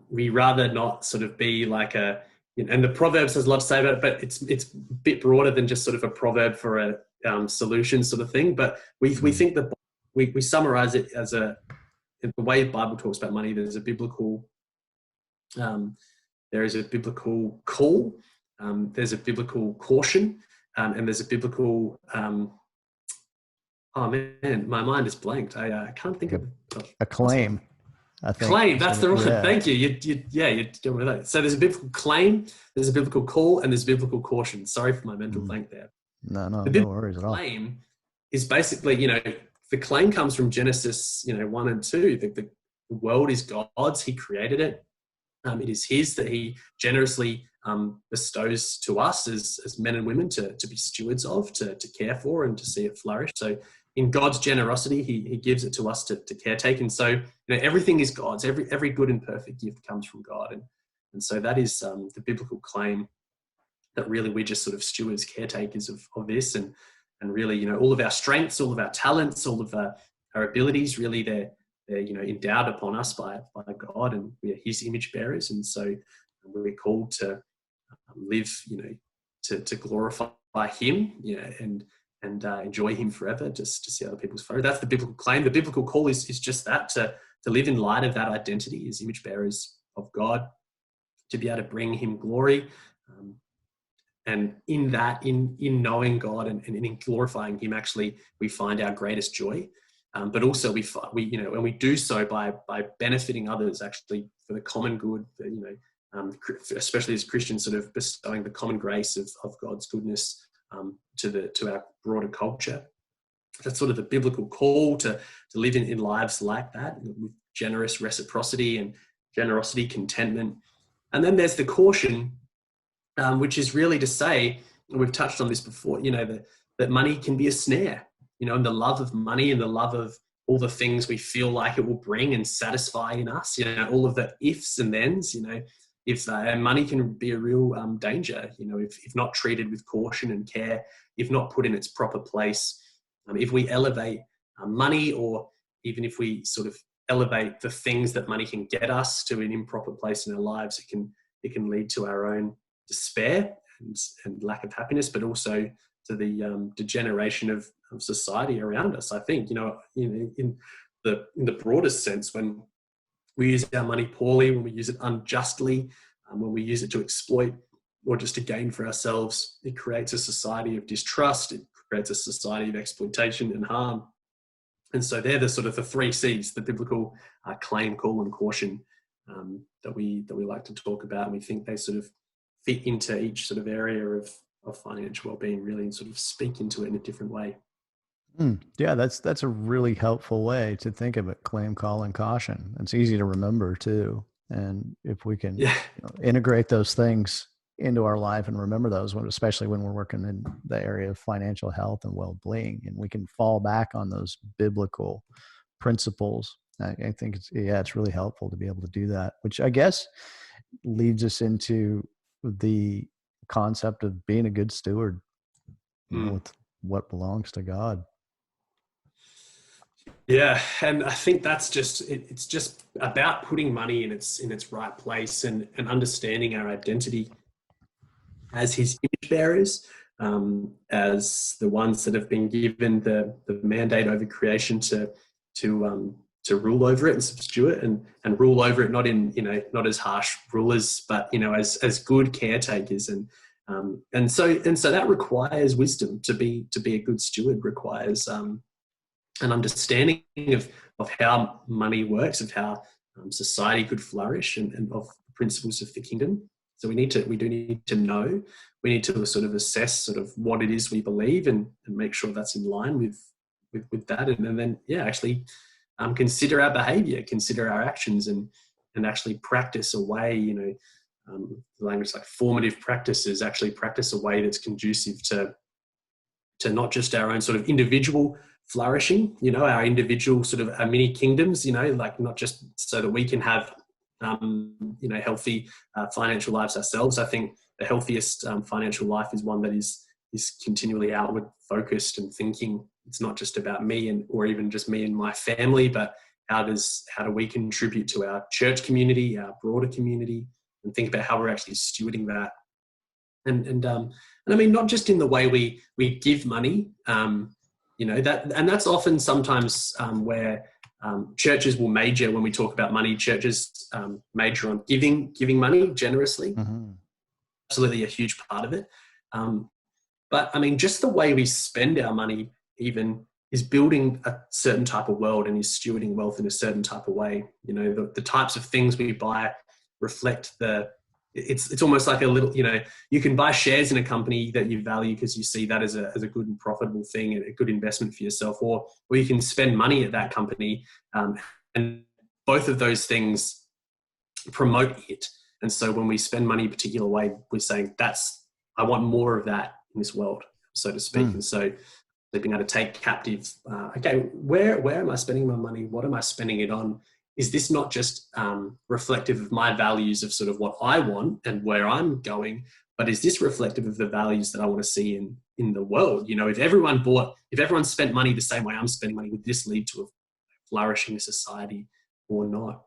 we rather not sort of be like and the Proverbs has a lot to say about it, but it's a bit broader than just sort of a proverb for a solution sort of thing. But we think that we summarize it as the way the Bible talks about money. There's a biblical call, there's a biblical caution, and there's a biblical oh man, my mind is blanked. I can't think of a claim. I think claim. That's the one. Yeah. Thank you. You're doing with that. So there's a biblical claim, there's a biblical call, and there's biblical caution. Sorry for my mental blank there. No worries at all. Claim is basically, the claim comes from Genesis, 1 and 2. The world is God's. He created it. It is His, that He generously bestows to us as men and women to be stewards of, to care for, and to see it flourish. So in God's generosity, He gives it to us to caretake. And so everything is God's. Every good and perfect gift comes from God. And so that is the biblical claim, that really we're just sort of stewards, caretakers of this, and really all of our strengths, all of our talents, all of our abilities, really they're endowed upon us by God, and we are His image bearers. And so we're called to live, to glorify Him, and enjoy Him forever, just to see other people's flow. That's the biblical claim. The biblical call is just that, to live in light of that identity as image bearers of God, to be able to bring Him glory. And in that, in knowing God and in glorifying Him, actually, we find our greatest joy. But also when we do so by benefiting others, actually for the common good, especially as Christians, sort of bestowing the common grace of God's goodness to our broader culture. That's sort of the biblical call to live in lives like that, with generous reciprocity and generosity, contentment. And then there's the caution, which is really to say, and we've touched on this before, that money can be a snare, and the love of money and the love of all the things we feel like it will bring and satisfy in us, all of the ifs and thens, and money can be a real danger, if not treated with caution and care, if not put in its proper place. If we elevate money, or even if we sort of elevate the things that money can get us to an improper place in our lives, it can lead to our own despair and lack of happiness, but also to the degeneration of society around us. I think, in the broadest sense, when we use our money poorly, when we use it unjustly, when we use it to exploit or just to gain for ourselves, it creates a society of distrust. It creates a society of exploitation and harm. And so they're the sort of the 3 C's, the biblical claim, call, and caution, that we like to talk about. And we think they sort of fit into each sort of area of financial well-being, really, and sort of speak into it in a different way. Yeah, that's a really helpful way to think of it. Claim, call, and caution. It's easy to remember too. And if we can integrate those things into our life and remember those, especially when we're working in the area of financial health and well-being, and we can fall back on those biblical principles, I think it's really helpful to be able to do that, which I guess leads us into the concept of being a good steward, with what belongs to God. Yeah, and I think that's it's just about putting money in its right place, and understanding our identity as his image bearers, as the ones that have been given the mandate over creation to rule over it and subdue it, and rule over it, not as harsh rulers, but as good caretakers, and so that requires wisdom. To be a good steward requires an understanding of how money works, of how society could flourish, and of the principles of the kingdom. So we do need to know. We need to sort of assess sort of what it is we believe, and make sure that's in line with that, and then actually consider our behaviour, consider our actions, and actually practice a way. The language like formative practices, actually practice a way that's conducive to not just our own sort of individual flourishing, our individual sort of our mini kingdoms, like not just so that we can have, healthy financial lives ourselves. I think the healthiest financial life is one that is continually outward focused and thinking. It's not just about me or even just me and my family, but how do we contribute to our church community, our broader community, and think about how we're actually stewarding that. And I mean, not just in the way we give money, that's often sometimes where churches will major when we talk about money. Churches major on giving money generously. Mm-hmm. Absolutely a huge part of it. But I mean, just the way we spend our money even is building a certain type of world, and is stewarding wealth in a certain type of way. The types of things we buy reflect it's almost like a little, you can buy shares in a company that you value because you see that as a good and profitable thing and a good investment for yourself, or you can spend money at that company, and both of those things promote it. And so when we spend money a particular way, we're saying I want more of that in this world, so to speak. And so being able to take captive, where am I spending my money? What am I spending it on? Is this not just reflective of my values of sort of what I want and where I'm going, but is this reflective of the values that I want to see in the world? If everyone spent money the same way I'm spending money, would this lead to a flourishing society or not?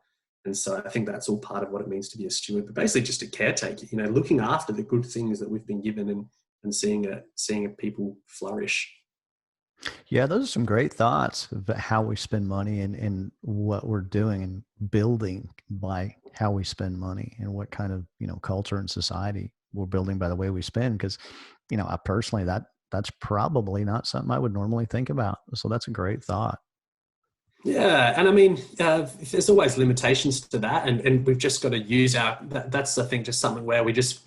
And so I think that's all part of what it means to be a steward, but basically just a caretaker, looking after the good things that we've been given, and seeing people flourish. Yeah, those are some great thoughts about how we spend money, and what we're doing and building by how we spend money, and what kind of, culture and society we're building by the way we spend. Because, I personally, that's probably not something I would normally think about. So that's a great thought. Yeah. And I mean, there's always limitations to that. And we've just got to use that's, I think, just something where we just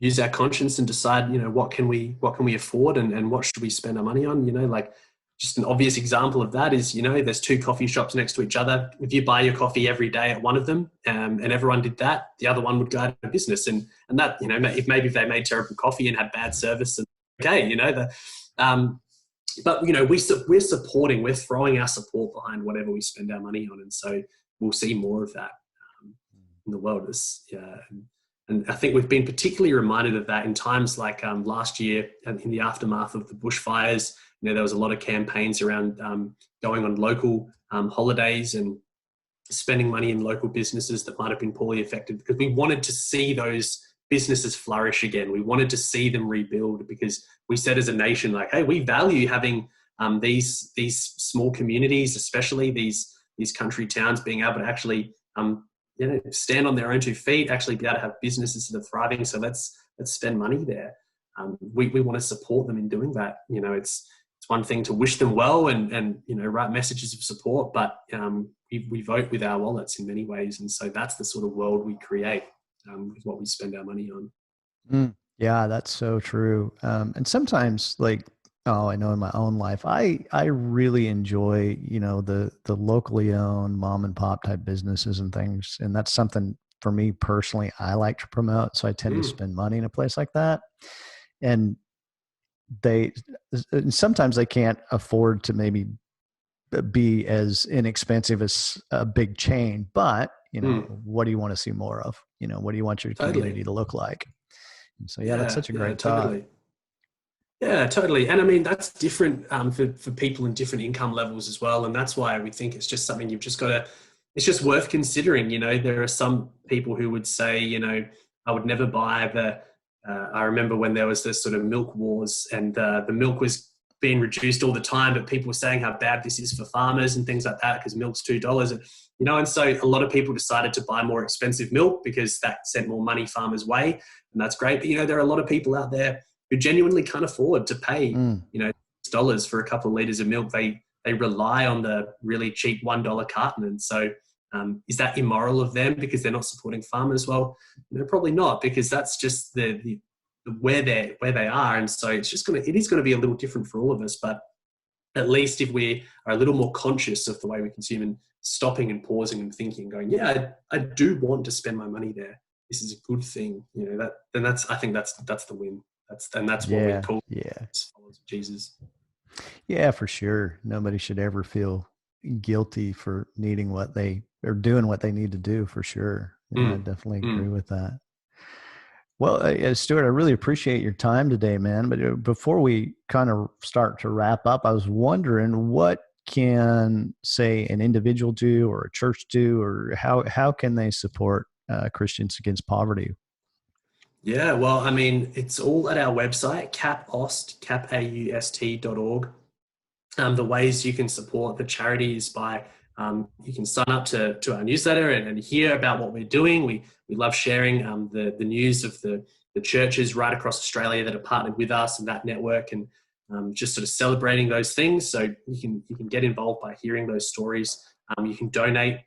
use our conscience and decide, what can we afford, and what should we spend our money on? Like just an obvious example of that is, there's 2 coffee shops next to each other. If you buy your coffee every day at one of them, and everyone did that, the other one would go out of business. And that, if they made terrible coffee and had bad service, and but we're throwing our support behind whatever we spend our money on. And so we'll see more of that. in the world. Yeah, and I think we've been particularly reminded of that in times like last year in the aftermath of the bushfires. There was a lot of campaigns around going on local holidays and spending money in local businesses that might have been poorly affected, because we wanted to see those businesses flourish again. We wanted to see them rebuild, because we said as a nation, like, hey, we value having these small communities, especially these country towns, being able to actually stand on their own 2 feet, actually be able to have businesses that are thriving. So let's spend money there. We want to support them in doing that. It's one thing to wish them well and write messages of support, but we vote with our wallets in many ways, and so that's the sort of world we create with what we spend our money on. Yeah, that's so true. And sometimes, like, I know in my own life, I really enjoy the locally owned mom and pop type businesses and things, and that's something for me personally I like to promote. So I tend to spend money in a place like that, and sometimes they can't afford to maybe be as inexpensive as a big chain, but what do you want to see more of? What do you want your community to look like? And so, yeah, that's such a great thought. Yeah, totally. And I mean, that's different for people in different income levels as well. And that's why we think it's just something it's just worth considering. There are some people who would say, I would never buy I remember when there was this sort of milk wars, and the milk was being reduced all the time, but people were saying how bad this is for farmers and things like that, because milk's $2. And so a lot of people decided to buy more expensive milk because that sent more money farmers' way. And that's great. But, there are a lot of people out there who genuinely can't afford to pay, dollars for a couple of liters of milk. They rely on the really cheap $1 carton. And so is that immoral of them because they're not supporting farmers? Well, probably not, because that's just where they are. And so it is going to be a little different for all of us. But at least if we are a little more conscious of the way we consume and stopping and pausing and thinking, going, yeah, I do want to spend my money there. This is a good thing. I think that's the win. That's what we call followers of Jesus. Yeah, for sure. Nobody should ever feel guilty for needing what they or doing what they need to do, for sure. Yeah, I definitely agree with that. Well, Stuart, I really appreciate your time today, man. But before we kind of start to wrap up, I was wondering, what can, say, an individual do or a church do, or how can they support Christians Against Poverty? Yeah, well, I mean, it's all at our website, capaust.org. The ways you can support the charity is by you can sign up to our newsletter and hear about what we're doing. We love sharing the news of the churches right across Australia that are partnered with us and that network, and just sort of celebrating those things. So you can get involved by hearing those stories. You can donate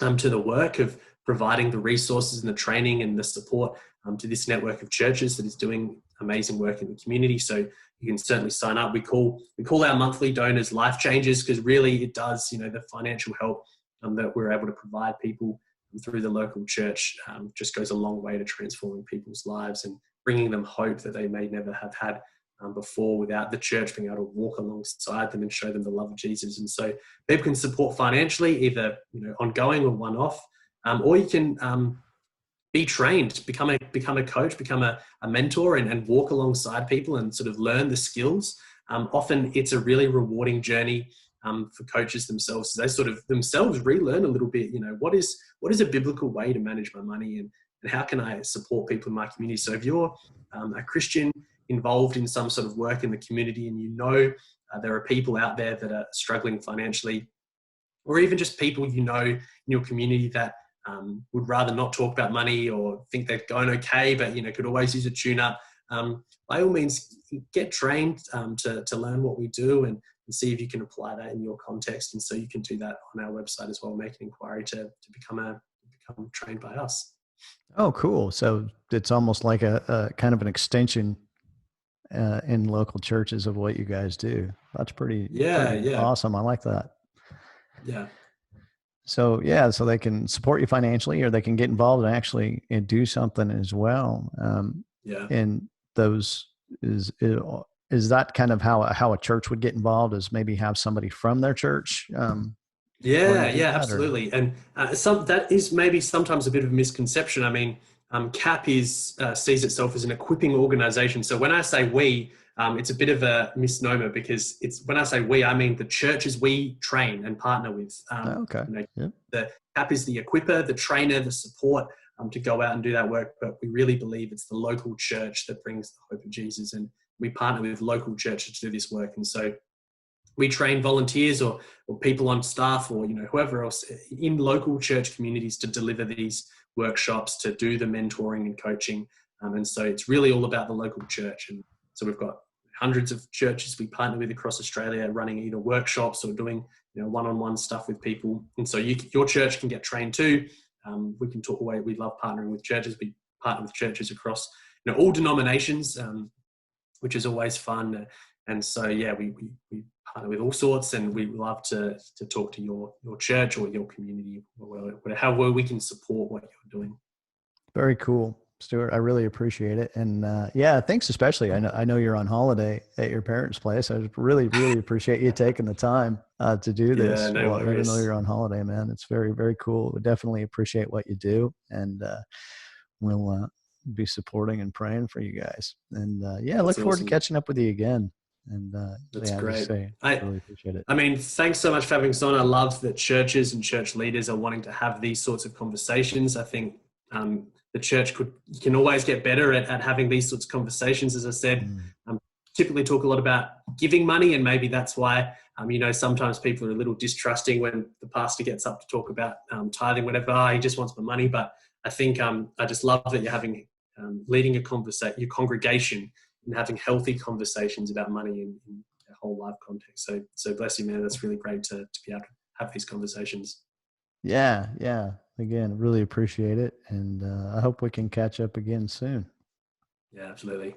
to the work of providing the resources and the training and the support to this network of churches that is doing amazing work in the community. So you can certainly sign up. We call our monthly donors life changers, because really it does, the financial help that we're able to provide people through the local church just goes a long way to transforming people's lives and bringing them hope that they may never have had before, without the church being able to walk alongside them and show them the love of Jesus. And so people can support financially, either ongoing or one-off, or you can be trained, become a coach, become a mentor, and walk alongside people and sort of learn the skills. Often it's a really rewarding journey for coaches themselves. So they sort of themselves relearn a little bit, what is a biblical way to manage my money, and how can I support people in my community? So if you're a Christian involved in some sort of work in the community, and there are people out there that are struggling financially, or even just people in your community that would rather not talk about money or think they're going okay, but could always use a tune-up. By all means, get trained to learn what we do and see if you can apply that in your context. And so you can do that on our website as well. Make an inquiry to become trained by us. Oh, cool. So it's almost like a kind of an extension in local churches of what you guys do. That's pretty awesome. I like that. Yeah. So so they can support you financially, or they can get involved and actually do something as well. And those is that kind of how a church would get involved, is maybe have somebody from their church Yeah, do yeah, that? Or absolutely. And that is maybe sometimes a bit of a misconception. I mean, C.A.P sees itself as an equipping organization. So when I say we, it's a bit of a misnomer, because it's when I say we, I mean the churches we train and partner with. okay, yep. The C.A.P is the equipper, the trainer, the support to go out and do that work. But we really believe it's the local church that brings the hope of Jesus, and we partner with local churches to do this work. And so we train volunteers or people on staff, or whoever else in local church communities to deliver these workshops, to do the mentoring and coaching. And so it's really all about the local church. And so we've got hundreds of churches we partner with across Australia, running either workshops or doing one-on-one stuff with people. And so your church can get trained too. We can talk away. We love partnering with churches. We partner with churches across all denominations, which is always fun. And so, yeah, we partner with all sorts, and we love to talk to your church or your community, or how well we can support what you're doing. Very cool, Stuart. I really appreciate it. And yeah, thanks especially. I know you're on holiday at your parents' place. I really, really appreciate you taking the time to do this. Yeah, no worries. Even though you're on holiday, man, it's very, very cool. We definitely appreciate what you do, and we'll be supporting and praying for you guys. And yeah, look forward to catching up with you again. And that's yeah, great. I really appreciate it. I mean, thanks so much for having us on. I love that churches and church leaders are wanting to have these sorts of conversations. I think the church can always get better at having these sorts of conversations. As I said, typically talk a lot about giving money, and maybe that's why sometimes people are a little distrusting when the pastor gets up to talk about tithing, whatever. He just wants my money. But I think I just love that you're having leading your congregation and having healthy conversations about money in a whole life context. So bless you, man. That's really great to be able to have these conversations. Yeah. Again, really appreciate it. And I hope we can catch up again soon. Yeah, absolutely.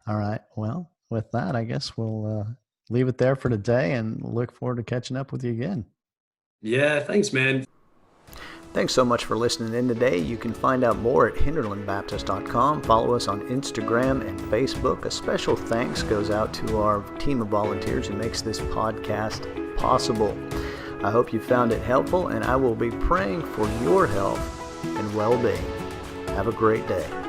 All right. Well, with that, I guess we'll leave it there for today, and look forward to catching up with you again. Yeah, thanks, man. Thanks so much for listening in today. You can find out more at hinterlandbaptist.com. Follow us on Instagram and Facebook. A special thanks goes out to our team of volunteers who makes this podcast possible. I hope you found it helpful, and I will be praying for your health and well-being. Have a great day.